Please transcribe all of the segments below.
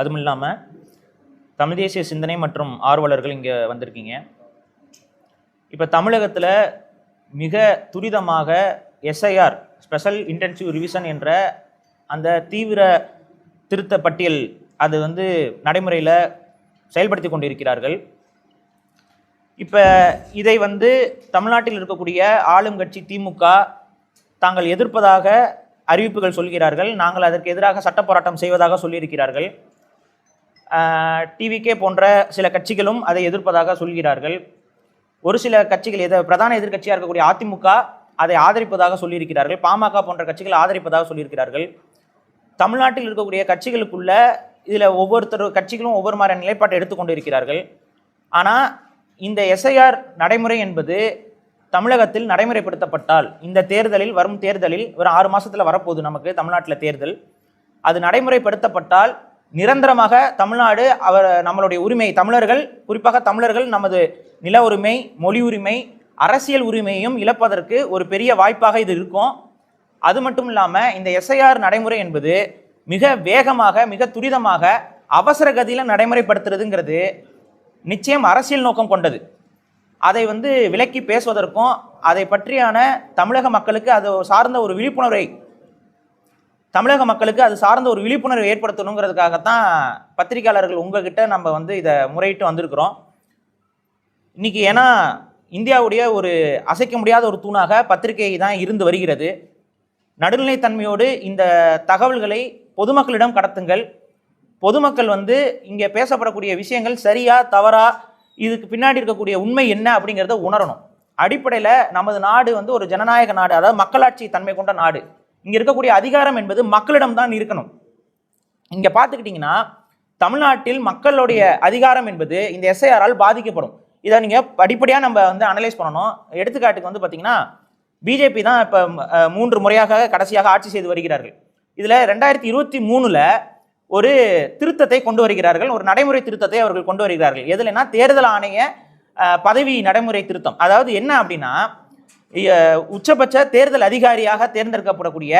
அதுவும் இல்லாமல் தமிழ் தேசிய சிந்தனை மற்றும் ஆர்வலர்கள் இங்கே வந்திருக்கீங்க. இப்போ தமிழகத்தில் மிக துரிதமாக எஸ்ஐஆர் ஸ்பெஷல் இன்டென்சிவ் ரிவிஷன் என்ற அந்த தீவிர திருத்த பட்டியல் அது நடைமுறையில் செயல்படுத்தி கொண்டிருக்கிறார்கள். இப்போ இதை தமிழ்நாட்டில் இருக்கக்கூடிய ஆளும் கட்சி திமுக தாங்கள் எதிர்ப்பதாக அறிவிப்புகள் சொல்கிறார்கள். நாங்கள் அதற்கு எதிராக சட்ட போராட்டம் செய்வதாக சொல்லியிருக்கிறார்கள். டிவிகே போன்ற சில கட்சிகளும் அதை எதிர்ப்பதாக சொல்கிறார்கள். ஒரு சில கட்சிகள் பிரதான எதிர்கட்சியாக இருக்கக்கூடிய அதிமுக அதை ஆதரிப்பதாக சொல்லியிருக்கிறார்கள். பாமக போன்ற கட்சிகள் ஆதரிப்பதாக சொல்லியிருக்கிறார்கள். தமிழ்நாட்டில் இருக்கக்கூடிய கட்சிகளுக்குள்ள இதில் ஒவ்வொருத்தர் கட்சிகளும் ஒவ்வொரு மாதிரியான நிலைப்பாட்டை எடுத்துக்கொண்டு இருக்கிறார்கள். ஆனால் இந்த எஸ்ஐஆர் நடைமுறை என்பது தமிழகத்தில் நடைமுறைப்படுத்தப்பட்டால் இந்த தேர்தலில் வரும் தேர்தலில் ஒரு 6 மாதத்தில் வரப்போகுது நமக்கு தமிழ்நாட்டில் தேர்தல். அது நடைமுறைப்படுத்தப்பட்டால் நிரந்தரமாக தமிழ்நாடு நம்மளுடைய உரிமை தமிழர்கள் குறிப்பாக தமிழர்கள் நமது நில உரிமை, மொழி உரிமை, அரசியல் உரிமையும் இழப்பதற்கு ஒரு பெரிய வாய்ப்பாக இது இருக்கும். அது மட்டும் இல்லாமல் இந்த எஸ்ஐஆர் நடைமுறை என்பது மிக வேகமாக மிக துரிதமாக அவசர கதியில் நடைமுறைப்படுத்துறதுங்கிறது நிச்சயம் அரசியல் நோக்கம் கொண்டது. அதை விலக்கி பேசுவதற்கும் அதை பற்றியான தமிழக மக்களுக்கு அது சார்ந்த ஒரு விழிப்புணர்வை ஏற்படுத்தணுங்கிறதுக்காகத்தான் பத்திரிகையாளர்கள் உங்ககிட்ட நம்ம இதை முறையிட்டு வந்திருக்கிறோம் இன்னைக்கு. ஏன்னா இந்தியாவுடைய ஒரு அசைக்க முடியாத ஒரு தூணாக பத்திரிகை தான் இருந்து வருகிறது. நடுநிலைத்தன்மையோடு இந்த தகவல்களை பொதுமக்களிடம் கடத்துங்கள். பொதுமக்கள் இங்கே பேசப்படக்கூடிய விஷயங்கள் சரியா தவறா, இதுக்கு பின்னாடி இருக்கக்கூடிய உண்மை என்ன அப்படிங்கிறத உணரணும். அடிப்படையில் நமது நாடு ஒரு ஜனநாயக நாடு, அதாவது மக்களாட்சி தன்மை கொண்ட நாடு. இங்கே இருக்கக்கூடிய அதிகாரம் என்பது மக்களிடம் தான் இருக்கணும். இங்கே பார்த்துக்கிட்டிங்கன்னா தமிழ்நாட்டில் மக்களுடைய அதிகாரம் என்பது இந்த எஸ்ஐஆரால் பாதிக்கப்படும். இதை நீங்கள் படிப்படியாக நம்ம அனலைஸ் பண்ணணும். எடுத்துக்காட்டுக்கு பார்த்தீங்கன்னா பிஜேபி தான் இப்போ 3 முறையாக கடைசியாக ஆட்சி செய்து வருகிறார்கள். இதில் 2023 ஒரு திருத்தத்தை கொண்டு வருகிறார்கள், ஒரு நடைமுறை திருத்தத்தை அவர்கள் கொண்டு வருகிறார்கள். எதுலன்னா தேர்தல் ஆணைய பதவி நடைமுறை திருத்தம். அதாவது என்ன அப்படின்னா, உச்சபட்ச தேர்தல் அதிகாரியாக தேர்ந்தெடுக்கப்படக்கூடிய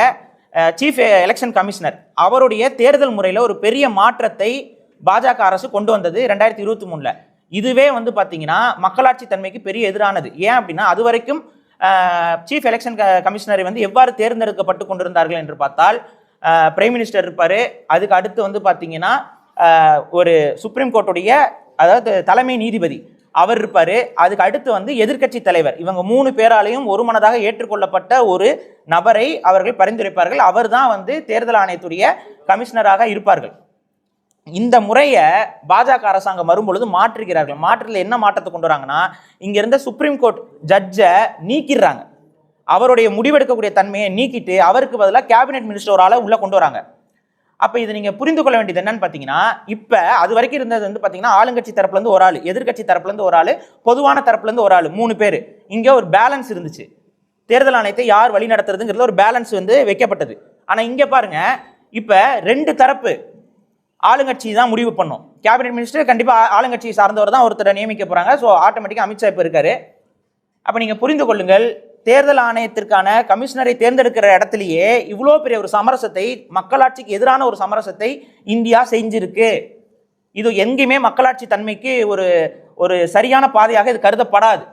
சீஃப் எலெக்ஷன் கமிஷனர் அவருடைய தேர்தல் முறையில் ஒரு பெரிய மாற்றத்தை பாஜக அரசு கொண்டு வந்தது 2023. இதுவே பார்த்தீங்கன்னா மக்களாட்சி தன்மைக்கு பெரிய எதிரானது. ஏன் அப்படின்னா அது வரைக்கும் சீஃப் எலெக்ஷன் கமிஷனரை எவ்வாறு தேர்ந்தெடுக்கப்பட்டு கொண்டிருந்தார்கள் என்று பார்த்தால் பிரைம் மினிஸ்டர் இருப்பார், அதுக்கு அடுத்து பார்த்தீங்கன்னா ஒரு சுப்ரீம் கோர்ட்டுடைய அதாவது தலைமை நீதிபதி அவர் இருப்பார், அதுக்கு அடுத்து எதிர்க்கட்சி தலைவர். இவங்க 3 பேராலையும் ஒருமனதாக ஏற்றுக்கொள்ளப்பட்ட ஒரு நபரை அவர்கள் பரிந்துரைப்பார்கள். அவர் தான் தேர்தல் ஆணையத்துடைய கமிஷனராக இருப்பார்கள். இந்த முறையை பாஜக அரசாங்கம் வரும்பொழுது மாற்றுகிறார்கள். மாற்றத்தில் என்ன மாற்றத்தை கொண்டு வராங்கன்னா, இங்க இருந்த சுப்ரீம் கோர்ட் ஜட்ஜை நீக்கிடுறாங்க. அவருடைய முடிவெடுக்கக்கூடிய தன்மையை நீக்கிட்டு அவருக்கு பதிலாக கேபினெட் மினிஸ்டர் ஒரு ஆளை உள்ள கொண்டு வராங்க. அப்போ இது நீங்க புரிந்து கொள்ள வேண்டியது என்னன்னு பார்த்தீங்கன்னா, இப்போ அது வரைக்கும் இருந்தது பார்த்தீங்கன்னா ஆளுங்கட்சி தரப்புலேருந்து ஒரு ஆள், எதிர்கட்சி தரப்புலேருந்து ஒரு ஆள், பொதுவான தரப்புலேருந்து ஒரு ஆள், 3 பேர். இங்கே ஒரு பேலன்ஸ் இருந்துச்சு. தேர்தல் ஆணையத்தை யார் வழி நடத்துறதுங்கிறது ஒரு பேலன்ஸ் வைக்கப்பட்டது. ஆனால் இங்கே பாருங்க, இப்போ 2 தரப்பு ஆளுங்கட்சி தான் முடிவு பண்ணும். கேபினெட் மினிஸ்டர் கண்டிப்பாக ஆளுங்கட்சியை சார்ந்தவர் தான் ஒருத்தரை நியமிக்க போகிறாங்க. ஸோ ஆட்டோமேட்டிக்காக அமித்ஷா இப்போ இருக்காரு. அப்போ நீங்கள் புரிந்து கொள்ளுங்கள், தேர்தல் ஆணையத்திற்கான கமிஷனரை தேர்ந்தெடுக்கிற இடத்துலையே இவ்வளோ பெரிய ஒரு சமரசத்தை, மக்களாட்சிக்கு எதிரான ஒரு சமரசத்தை இந்தியா செஞ்சிருக்கு. இது எங்கேயுமே மக்களாட்சி தன்மைக்கு ஒரு சரியான பாதையாக இது கருதப்படாது.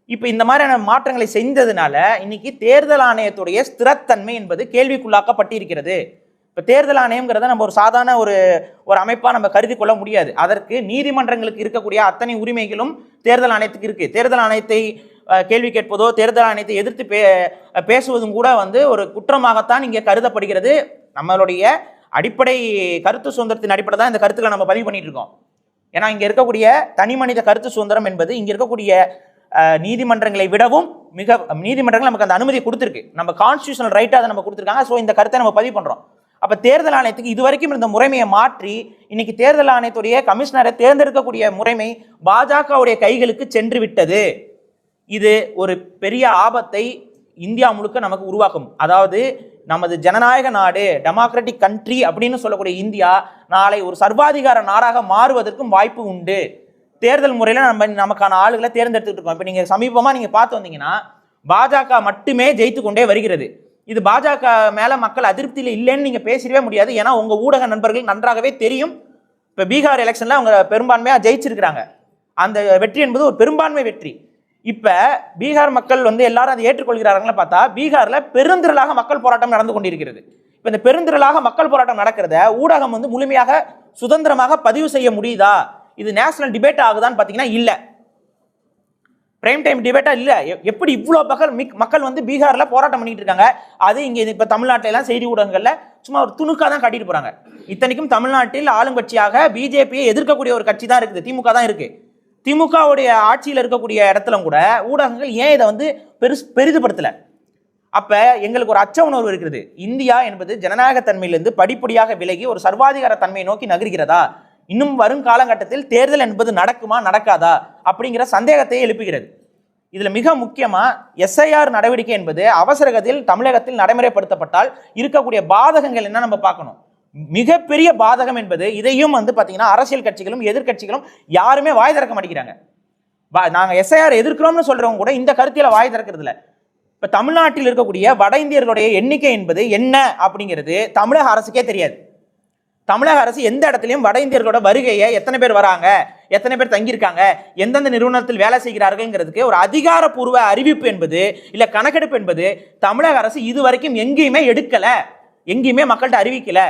இப்போ இந்த மாதிரியான மாற்றங்களை செஞ்சதுனால இன்னைக்கு தேர்தல் ஆணையத்துடைய ஸ்திரத்தன்மை என்பது கேள்விக்குள்ளாக்கப்பட்டிருக்கிறது. இப்போ தேர்தல் ஆணையம்ங்கிறத நம்ம ஒரு சாதாரண ஒரு அமைப்பாக நம்ம கருதி கொள்ள முடியாது. அதற்கு நீதிமன்றங்களுக்கு இருக்கக்கூடிய அத்தனை உரிமைகளும் தேர்தல் ஆணையத்துக்கு இருக்குது. தேர்தல் ஆணையத்தை கேள்வி கேட்பதோ தேர்தல் ஆணையத்தை எதிர்த்து பேசுவதும் கூட ஒரு குற்றமாகத்தான் இங்கே கருதப்படுகிறது. நம்மளுடைய அடிப்படை கருத்து சுதந்திரத்தின் அடிப்படை தான் இந்த கருத்துக்களை நம்ம பதிவு பண்ணிட்டு இருக்கோம். ஏன்னா இங்கே இருக்கக்கூடிய தனி மனித கருத்து சுதந்திரம் என்பது இங்கே இருக்கக்கூடிய நீதிமன்றங்களை விடவும் நீதிமன்றங்கள் நமக்கு அந்த அனுமதி கொடுத்துருக்கு. நம்ம கான்ஸ்டியூஷனல் ரைட்டாக அதை நம்ம கொடுத்துருக்காங்க. ஸோ இந்த கருத்தை நம்ம பதிவு பண்ணுறோம். அப்போ தேர்தல் ஆணையத்துக்கு இதுவரைக்கும் இருந்த முறைமையை மாற்றி இன்னைக்கு தேர்தல் ஆணையத்துடைய கமிஷனரை தேர்ந்தெடுக்கக்கூடிய முறைமை பாஜகவுடைய கைகளுக்கு சென்று விட்டது. இது ஒரு பெரிய ஆபத்தை இந்தியா முழுக்க நமக்கு உருவாக்கும். அதாவது நமது ஜனநாயக நாடு, டெமோக்ராட்டிக் கண்ட்ரி அப்படின்னு சொல்லக்கூடிய இந்தியா நாளை ஒரு சர்வாதிகார நாடாக மாறுவதற்கும் வாய்ப்பு உண்டு. தேர்தல் முறையில் நமக்கான ஆளுகளை தேர்ந்தெடுத்துட்டு இருக்கோம். இப்போ நீங்கள் சமீபமாக நீங்கள் பார்த்து வந்தீங்கன்னா பாஜக மட்டுமே ஜெயித்து கொண்டே வருகிறது. இது பாஜக மேலே மக்கள் அதிருப்தியில் இல்லைன்னு நீங்கள் பேசிடவே முடியாது. ஏன்னா உங்கள் ஊடக நண்பர்கள் நன்றாகவே தெரியும் இப்ப பீகார் எலெக்ஷன்ல அவங்க பெரும்பான்மையா ஜெயிச்சிருக்கிறாங்க. அந்த வெற்றி என்பது ஒரு பெரும்பான்மை வெற்றி. இப்ப பீகார் மக்கள் எல்லாரும் அதை ஏற்றுக்கொள்கிறார்கள் பார்த்தா பீகார்ல பெருந்திரளாக மக்கள் போராட்டம் நடந்து கொண்டிருக்கிறது. இப்ப இந்த பெருந்திரளாக மக்கள் போராட்டம் நடக்கிறத ஊடகம் முழுமையாக சுதந்திரமாக பதிவு செய்ய முடியுதா? இது நேஷனல் டிபேட் ஆகுதான்னு பாத்தீங்கன்னா இல்ல, பிரைம் டைம் டிபேட்டா இல்ல. எப்படி இவ்வளவு மக்கள் பீகார்ல போராட்டம் பண்ணிட்டு இருக்காங்க. அது இங்க இப்ப தமிழ்நாட்டில எல்லாம் செய்தி ஊடகங்கள்ல சும்மா ஒரு துணுக்கா தான் காட்டிட்டு போறாங்க. இத்தனைக்கும் தமிழ்நாட்டில் ஆளுங்கட்சியாக பிஜேபியை எதிர்க்கக்கூடிய ஒரு கட்சி தான் இருக்குது, திமுக தான் இருக்கு. திமுகவுடைய ஆட்சியில் இருக்கக்கூடிய இடத்துல கூட ஊடகங்கள் ஏன் இதை பெரிதுபடுத்தல? அப்ப எங்களுக்கு ஒரு அச்ச உணர்வு இருக்கிறது. இந்தியா என்பது ஜனநாயக தன்மையிலிருந்து படிப்படியாக விலகி ஒரு சர்வாதிகார தன்மையை நோக்கி நகர்கிறதா? இன்னும் வரும் காலகட்டத்தில் தேர்தல் என்பது நடக்குமா நடக்காதா அப்படிங்கிற சந்தேகத்தை எழுப்புகிறது. இதுல மிக முக்கியமா எஸ்ஐஆர் நடவடிக்கை என்பது அவசரகத்தில் தமிழகத்தில் நடைமுறைப்படுத்தப்பட்டால் இருக்கக்கூடிய பாதகங்கள் என்ன நம்ம பார்க்கணும். மிகப்பெரிய பாதகம் என்பது இதையும் பாத்தீங்கன்னா அரசியல் கட்சிகளும் எதிர்கட்சிகளும் யாருமே வாய் திறக்க மாட்டேங்கிறாங்க. நாங்க எஸ்ஐஆர் எதிர்க்கிறோம்னு சொல்றவங்க கூட இந்த கருத்தில வாய் திறக்கிறது இல்லை. இப்ப தமிழ்நாட்டில் இருக்கக்கூடிய வட இந்தியர்களுடைய எண்ணிக்கை என்பது என்ன அப்படிங்கிறது தமிழக அரசுக்கே தெரியாது. தமிழக அரசு எந்த இடத்துலையும் வட இந்தியர்களோட வருகையை எத்தனை பேர் வராங்க, எத்தனை பேர் தங்கியிருக்காங்க, எந்தெந்த நிறுவனத்தில் வேலை செய்கிறார்கள்ங்கிறதுக்கு ஒரு அதிகாரப்பூர்வ அறிவிப்பு என்பது இல்ல கணக்கெடுப்பு என்பது தமிழக அரசு இதுவரைக்கும் எங்கேயுமே எடுக்கல, எங்கேயுமே மக்கள்கிட்ட அறிவிக்கல.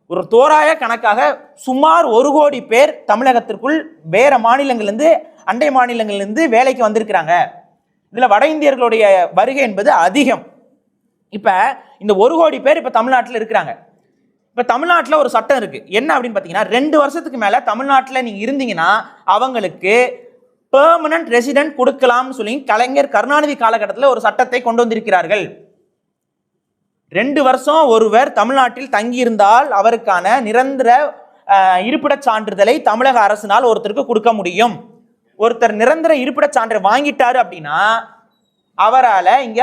ஒரு தோராய கணக்காக சுமார் 1 கோடி பேர் தமிழகத்திற்குள் வேற மாநிலங்களிலிருந்து அண்டை மாநிலங்களிலிருந்து வேலைக்கு வந்திருக்கிறாங்க. இதுல வட இந்தியர்களுடைய வருகை என்பது அதிகம். இப்ப இந்த 1 கோடி பேர் இப்ப தமிழ்நாட்டில் இருக்கிறாங்க. இப்ப தமிழ்நாட்டில் ஒரு சட்டம் இருக்கு. என்ன அப்படின்னு பாத்தீங்கன்னா 2 வருஷத்துக்கு மேல தமிழ்நாட்டில் நீங்க இருந்தீங்கன்னா அவங்களுக்கு பெர்மனன்ட் ரெசிடென்ட் கொடுக்கலாம்னு சொல்லி கலைஞர் கருணாநிதி காலகட்டத்தில் ஒரு சட்டத்தை கொண்டு வந்திருக்கிறார்கள். 2 வருஷம் ஒருவர் தமிழ்நாட்டில் தங்கியிருந்தால் அவருக்கான நிரந்தர இருப்பிட சான்றிதழை தமிழக அரசினால் ஒருத்தருக்கு கொடுக்க முடியும். ஒருத்தர் நிரந்தர இருப்பிட சான்றை வாங்கிட்டாரு அப்படின்னா அவரால் இங்க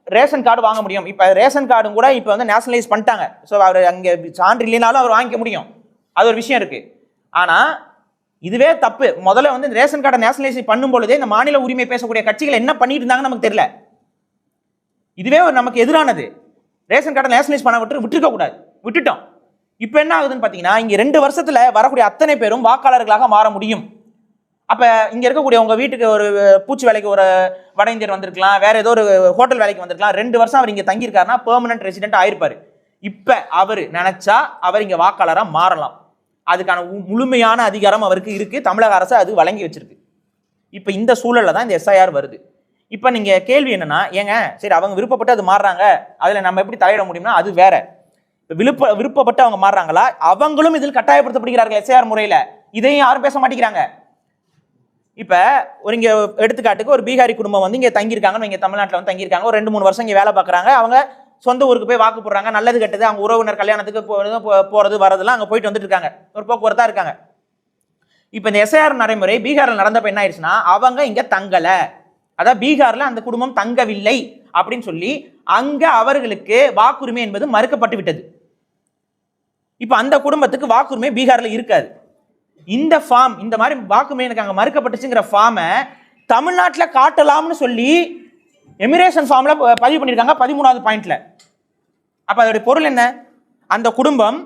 ரேஷன் கார்டு வாங்க முடியும். இப்ப ரேஷன் கார்டும் கூட இப்ப நேஷனலைஸ் பண்ணிட்டாங்க. ஸோ அவர் அங்க சான்று இல்லைனாலும் அவர் வாங்கிக்க முடியும். அது ஒரு விஷயம் இருக்கு. ஆனா இதுவே தப்பு. முதல்ல ரேஷன் கார்டை நேஷனலைஸ் பண்ணும் பொழுதே இந்த மாநில உரிமை பேசக்கூடிய கட்சிகள் என்ன பண்ணிட்டு இருந்தாங்கன்னு நமக்கு தெரியல. இதுவே ஒரு நமக்கு எதிரானது. ரேஷன் கார்டை நேஷனலைஸ் பண்ண விட்டுருக்க கூடாது, விட்டுட்டோம். இப்ப என்ன ஆகுதுன்னு பாத்தீங்கன்னா இங்க 2 வருஷத்துல வரக்கூடிய அத்தனை பேரும் வாக்காளர்களாக மாற முடியும். அப்ப இங்க இருக்கக்கூடிய உங்க வீட்டுக்கு ஒரு பூச்சி வேலைக்கு ஒரு வட இந்தியர் வந்திருக்கலாம், வேற ஏதோ ஒரு ஹோட்டல் வேலைக்கு வந்திருக்கலாம். 2 வருஷம் அவர் இங்க தங்கி இருக்காருன்னா பெர்மனன்ட் ரெசிடென்ட் ஆயிருப்பாரு. இப்ப அவர் நினைச்சா அவர் இங்க வாக்காளரா மாறலாம். அதுக்கான முழுமையான அதிகாரம் அவருக்கு இருக்கு. தமிழக அரசு அது வழங்கி வச்சிருக்கு. இப்ப இந்த சூழல்ல தான் இந்த எஸ்ஐஆர் வருது. இப்ப நீங்க கேள்வி என்னன்னா, ஏங்க சரி அவங்க விருப்பப்பட்டு அது மாறுறாங்க, அதுல நம்ம எப்படி தலையிட முடியும்னா அது வேற. விருப்பப்பட்டு அவங்க மாறுறாங்களா? அவங்களும் இதில் கட்டாயப்படுத்தப்படுகிறார்கள் எஸ்ஐஆர் முறையில. இதையும் யாரும் பேச மாட்டேங்கிறாங்க. இப்ப ஒரு இங்க எடுத்துக்காட்டுக்கு ஒரு பீகாரி குடும்பம் இங்க தங்கியிருக்காங்கன்னு இங்க தமிழ்நாட்டில் தங்கியிருக்காங்க. ஒரு 2-3 வருஷம் இங்க வேலை பார்க்குறாங்க. அவங்க சொந்த ஊருக்கு போய் வாக்கு போடுறாங்க. நல்லது கெட்டது அவங்க உறவினர் கல்யாணத்துக்கு போறது வரதெல்லாம் அங்க போயிட்டு வந்துட்டு இருக்காங்க. ஒரு போக்குவரத்தா இருக்காங்க. இப்ப இந்த எஸ்ஐஆர் நடைமுறை பீகார்ல நடந்தப்ப என்ன ஆயிடுச்சுன்னா அவங்க இங்க தங்கல, அதாவது பீகார்ல அந்த குடும்பம் தங்கவில்லை அப்படின்னு சொல்லி அங்க அவர்களுக்கு வாக்குரிமை என்பது மறுக்கப்பட்டு விட்டது. இப்ப அந்த குடும்பத்துக்கு வாக்குரிமை பீகார்ல இருக்காது. இந்த ஃபார்ம் இந்த மாதிரி வாக்குரிமை எனக்கு அங்க மறுக்கப்பட்டுச்சுங்கிற ஃபார்மை தமிழ்நாட்டில் காட்டலாம்னு சொல்லி எமிரேஷன் ஃபார்ம்ல பதிவு பண்ணியிருக்காங்க 13வது பாயிண்ட்ல. அப்ப அதோடைய பொருள் என்ன? அந்த குடும்பம்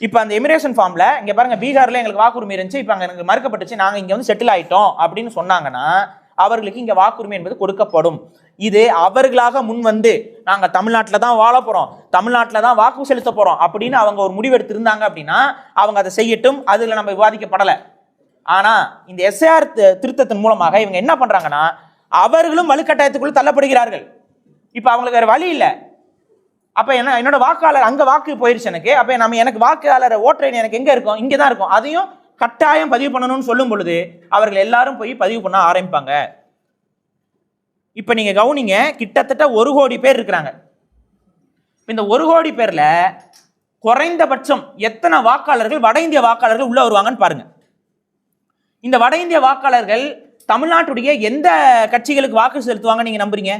இப்ப அந்த எமிரேஷன் ஃபார்ம்ல இங்க பாருங்க பீகார்ல எங்களுக்கு வாக்குரிமை இருந்துச்சு, இப்ப அங்க எனக்கு மறுக்கப்பட்டுச்சு, நாங்க இங்க செட்டில் ஆயிட்டோம் அப்படின்னு சொன்னாங்கன்னா அவர்களுக்கு இங்க வாக்குரிமை என்பது கொடுக்கப்படும். இது அவர்களாக முன் நாங்க தமிழ்நாட்டில் தான் வாழ போறோம், தமிழ்நாட்டில் தான் வாக்கு செலுத்த போறோம் அப்படின்னு அவங்க ஒரு முடிவு எடுத்திருந்தாங்க அப்படின்னா அவங்க அதை செய்யட்டும், அதுல நம்ம விவாதிக்கப்படலை. ஆனா இந்த எஸ்ஐஆர் திருத்தத்தின் மூலமாக இவங்க என்ன பண்றாங்கன்னா அவர்களும் வலுக்கட்டாயத்துக்குள் தள்ளப்படுகிறார்கள். இப்ப அவங்களுக்கு வேற வழி இல்லை. அப்ப என்ன, என்னோட வாக்காளர் அங்க வாக்கு போயிருச்சு எனக்கு, அப்ப நம்ம எனக்கு வாக்காளர் ஓட்டர் எனக்கு எங்க இருக்கும், இங்கதான் இருக்கும், அதையும் கட்டாயம் பதிவு பண்ணணும்னு சொல்லும் பொழுது அவர்கள் எல்லாரும் போய் பதிவு பண்ண ஆரம்பிப்பாங்க. இப்ப நீங்க கவனிங்க, கிட்டத்தட்ட 1 கோடி பேர் இருக்கிறாங்க. இந்த 1 கோடி பேர்ல குறைந்தபட்சம் எத்தனை வாக்காளர்கள் வட இந்திய வாக்காளர்கள் உள்ள வருவாங்கன்னு பாருங்க. இந்த வட இந்திய வாக்காளர்கள் தமிழ்நாட்டுடைய எந்த கட்சிகளுக்கு வாக்கு செலுத்துவாங்க நீங்க நம்புறீங்க?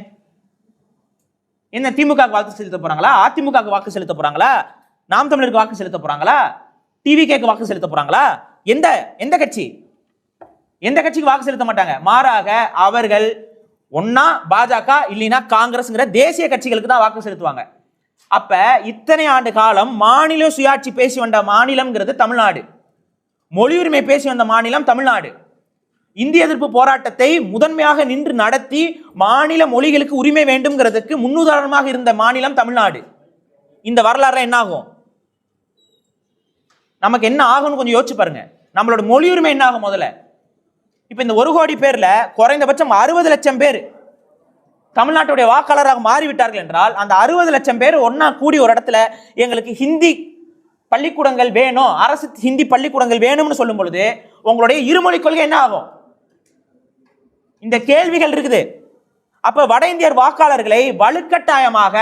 என்ன, திமுக வாக்கு செலுத்த போறாங்களா, அதிமுக வாக்கு செலுத்த போறாங்களா, நாம் தமிழருக்கு வாக்கு செலுத்த போறாங்களா, டிவிகேக்கு வாக்கு செலுத்த போறாங்களா? எந்த கட்சி, எந்த கட்சிக்கு வாக்கு செலுத்த மாட்டாங்க. மாறாக அவர்கள் ஒன்னா பாஜக இல்லைன்னா காங்கிரஸ்ங்கிற தேசிய கட்சிகளுக்கு தான் வாக்கு செலுத்துவாங்க. அப்ப இத்தனை ஆண்டு காலம் மாநில சுயாட்சி பேசி வந்த மாநிலம்ங்கிறது தமிழ்நாடு. மொழி உரிமை பேசி வந்த மாநிலம் தமிழ்நாடு. இந்திய எதிர்ப்பு போராட்டத்தை முதன்மையாக நின்று நடத்தி மாநில மொழிகளுக்கு உரிமை வேண்டும்ங்கிறதுக்கு முன்னுதாரணமாக இருந்த மாநிலம் தமிழ்நாடு. இந்த வரலாறு என்ன ஆகும், நமக்கு என்ன ஆகும்னு கொஞ்சம் யோசிச்சு பாருங்க. நம்மளோட மொழி உரிமை என்ன ஆகும் முதல்ல? இப்ப இந்த 1 கோடி பேர்ல குறைந்தபட்சம் 60 லட்சம் பேர் தமிழ்நாட்டுடைய வாக்காளராக மாறிவிட்டார்கள் என்றால், அந்த 60 லட்சம் பேர் ஒன்னா கூடி ஒரு இடத்துல எங்களுக்கு ஹிந்தி பள்ளிக்கூடங்கள் வேணும், அரசு ஹிந்தி பள்ளிக்கூடங்கள் வேணும்னு சொல்லும் பொழுது உங்களுடைய இருமொழி கொள்கை என்ன ஆகும்? இந்த கேள்விகள் இருக்குது. அப்ப வட இந்தியர் வாக்காளர்களை வலுக்கட்டாயமாக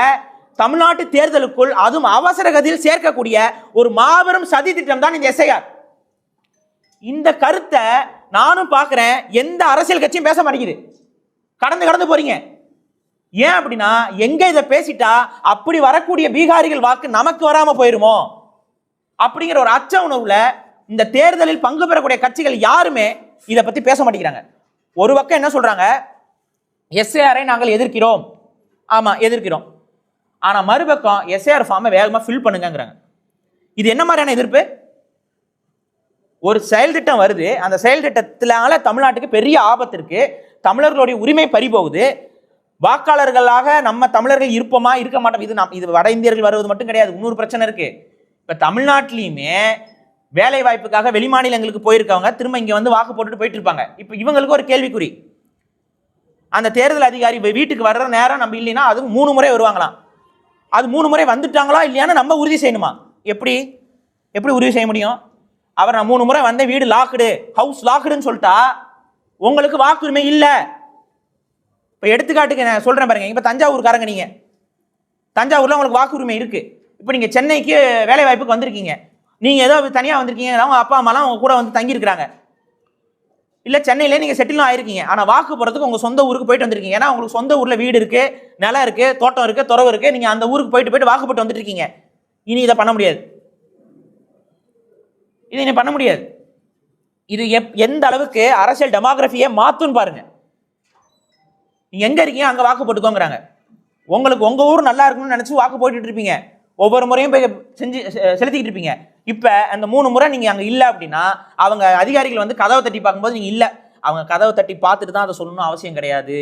தமிழ்நாட்டு தேர்தலுக்குள் அதுவும் அவசர கதியில் சேர்க்கக்கூடிய ஒரு மாபெரும் சதி திட்டம் தான் இந்த SIR. இந்த கருத்தை நானும் பார்க்கிறேன், எந்த அரசியல் கட்சியும் பேச மாட்டேங்குது, கடந்து போறீங்க. ஏன் அப்படின்னா, எங்க இதை பேசிட்டா அப்படி வரக்கூடிய பீகாரிகள் வாக்கு நமக்கு வராம போயிருமோ அப்படிங்கிற ஒரு அச்ச உணர்வுல இந்த தேர்தலில் பங்கு பெறக்கூடிய கட்சிகள் யாருமே இதை பத்தி பேச மாட்டேங்கிறாங்க. ஒரு பக்கம் என்ன சொல்றாங்க, SIR-ஐ நாங்கள் எதிர்க்கிறோம். ஆமா எதிர்க்கிறோம். ஆனா மறுபக்கம் SIR ஃபார்மை வேகமா ஃபில் பண்ணுங்கிறாங்க. இது என்ன மாதிரியான எதிர்ப்பு? ஒரு செயல் திட்டம் வருது, அந்த செயல் திட்டத்தினால தமிழ்நாட்டுக்கு பெரிய ஆபத்து இருக்கு, தமிழர்களுடைய உரிமை பறிபோகுது, வாக்காளர்களாக நம்ம தமிழர்கள் இருப்போமா இருக்க மாட்டோம். இது வட இந்தியர்கள் வருவது மட்டும் கிடையாது, இன்னொரு பிரச்சனை இருக்கு. இப்ப தமிழ்நாட்டிலையுமே வேலை வாய்ப்புக்காக வெளிமாநிலங்களுக்கு போயிருக்கவங்க திரும்ப இங்க வந்து வாக்கு போட்டுட்டு போயிட்டு இருப்பாங்க. இப்ப இவங்களுக்கு ஒரு கேள்விக்குறி, அந்த தேர்தல் அதிகாரி வீட்டுக்கு வர்ற நேரம் நம்ம இல்லைன்னா அது 3 முறை வருவாங்களாம். அது 3 முறை வந்துட்டாங்களா இல்லையான்னு நம்ம உறுதி செய்யணுமா? எப்படி உறுதி செய்ய முடியும்? அவர் நான் 3 முறை வந்த வீடு லாக்குடு, ஹவுஸ் லாக்குடுன்னு சொல்லிட்டா உங்களுக்கு வாக்குரிமை இல்லை. இப்போ எடுத்துக்காட்டுக்கு நான் சொல்றேன் பாருங்க, இப்போ தஞ்சாவூர்காரங்க, நீங்க தஞ்சாவூர்ல உங்களுக்கு வாக்குரிமை இருக்கு. இப்போ நீங்க சென்னைக்கு வேலை வாய்ப்புக்கு வந்திருக்கீங்க, நீங்க ஏதோ தனியாக வந்திருக்கீங்க, அவங்க அப்பா அம்மாலாம் உங்க கூட வந்து தங்கி இருக்கிறாங்க, இல்லை சென்னையிலே நீங்கள் செட்டிலும் ஆயிருக்கீங்க. ஆனால் வாக்கு போகிறதுக்கு உங்கள் சொந்த ஊருக்கு போயிட்டு வந்திருக்கீங்க. ஏன்னா உங்களுக்கு சொந்த ஊரில் வீடு இருக்குது, நிலம் இருக்குது, தோட்டம் இருக்குது, துறவு இருக்குது, நீங்கள் அந்த ஊருக்கு போயிட்டு வாக்கு போட்டு வந்துட்டு இருக்கீங்க. இனி இதை பண்ண முடியாது, இதை இனி பண்ண முடியாது. இது எந்த அளவுக்கு அரசியல் டெமோகிராஃபியை மாற்றுன்னு பாருங்க. நீங்கள் எங்கே இருக்கீங்க அங்கே வாக்கு போட்டுக்கோங்கிறாங்க. உங்களுக்கு உங்கள் ஊர் நல்லா இருக்கணும்னு நினச்சி வாக்கு போட்டுட்டு இருப்பீங்க, ஒவ்வொரு முறையும் போய் செலுத்திக்கிட்டு இருப்பீங்க. இப்போ அந்த 3 முறை நீங்கள் அங்கே இல்லை அப்படின்னா அவங்க அதிகாரிகள் வந்து கதவை தட்டி பார்க்கும்போது நீங்கள் இல்லை, அவங்க கதவை தட்டி பார்த்துட்டு தான் அதை சொல்லணும் அவசியம் கிடையாது.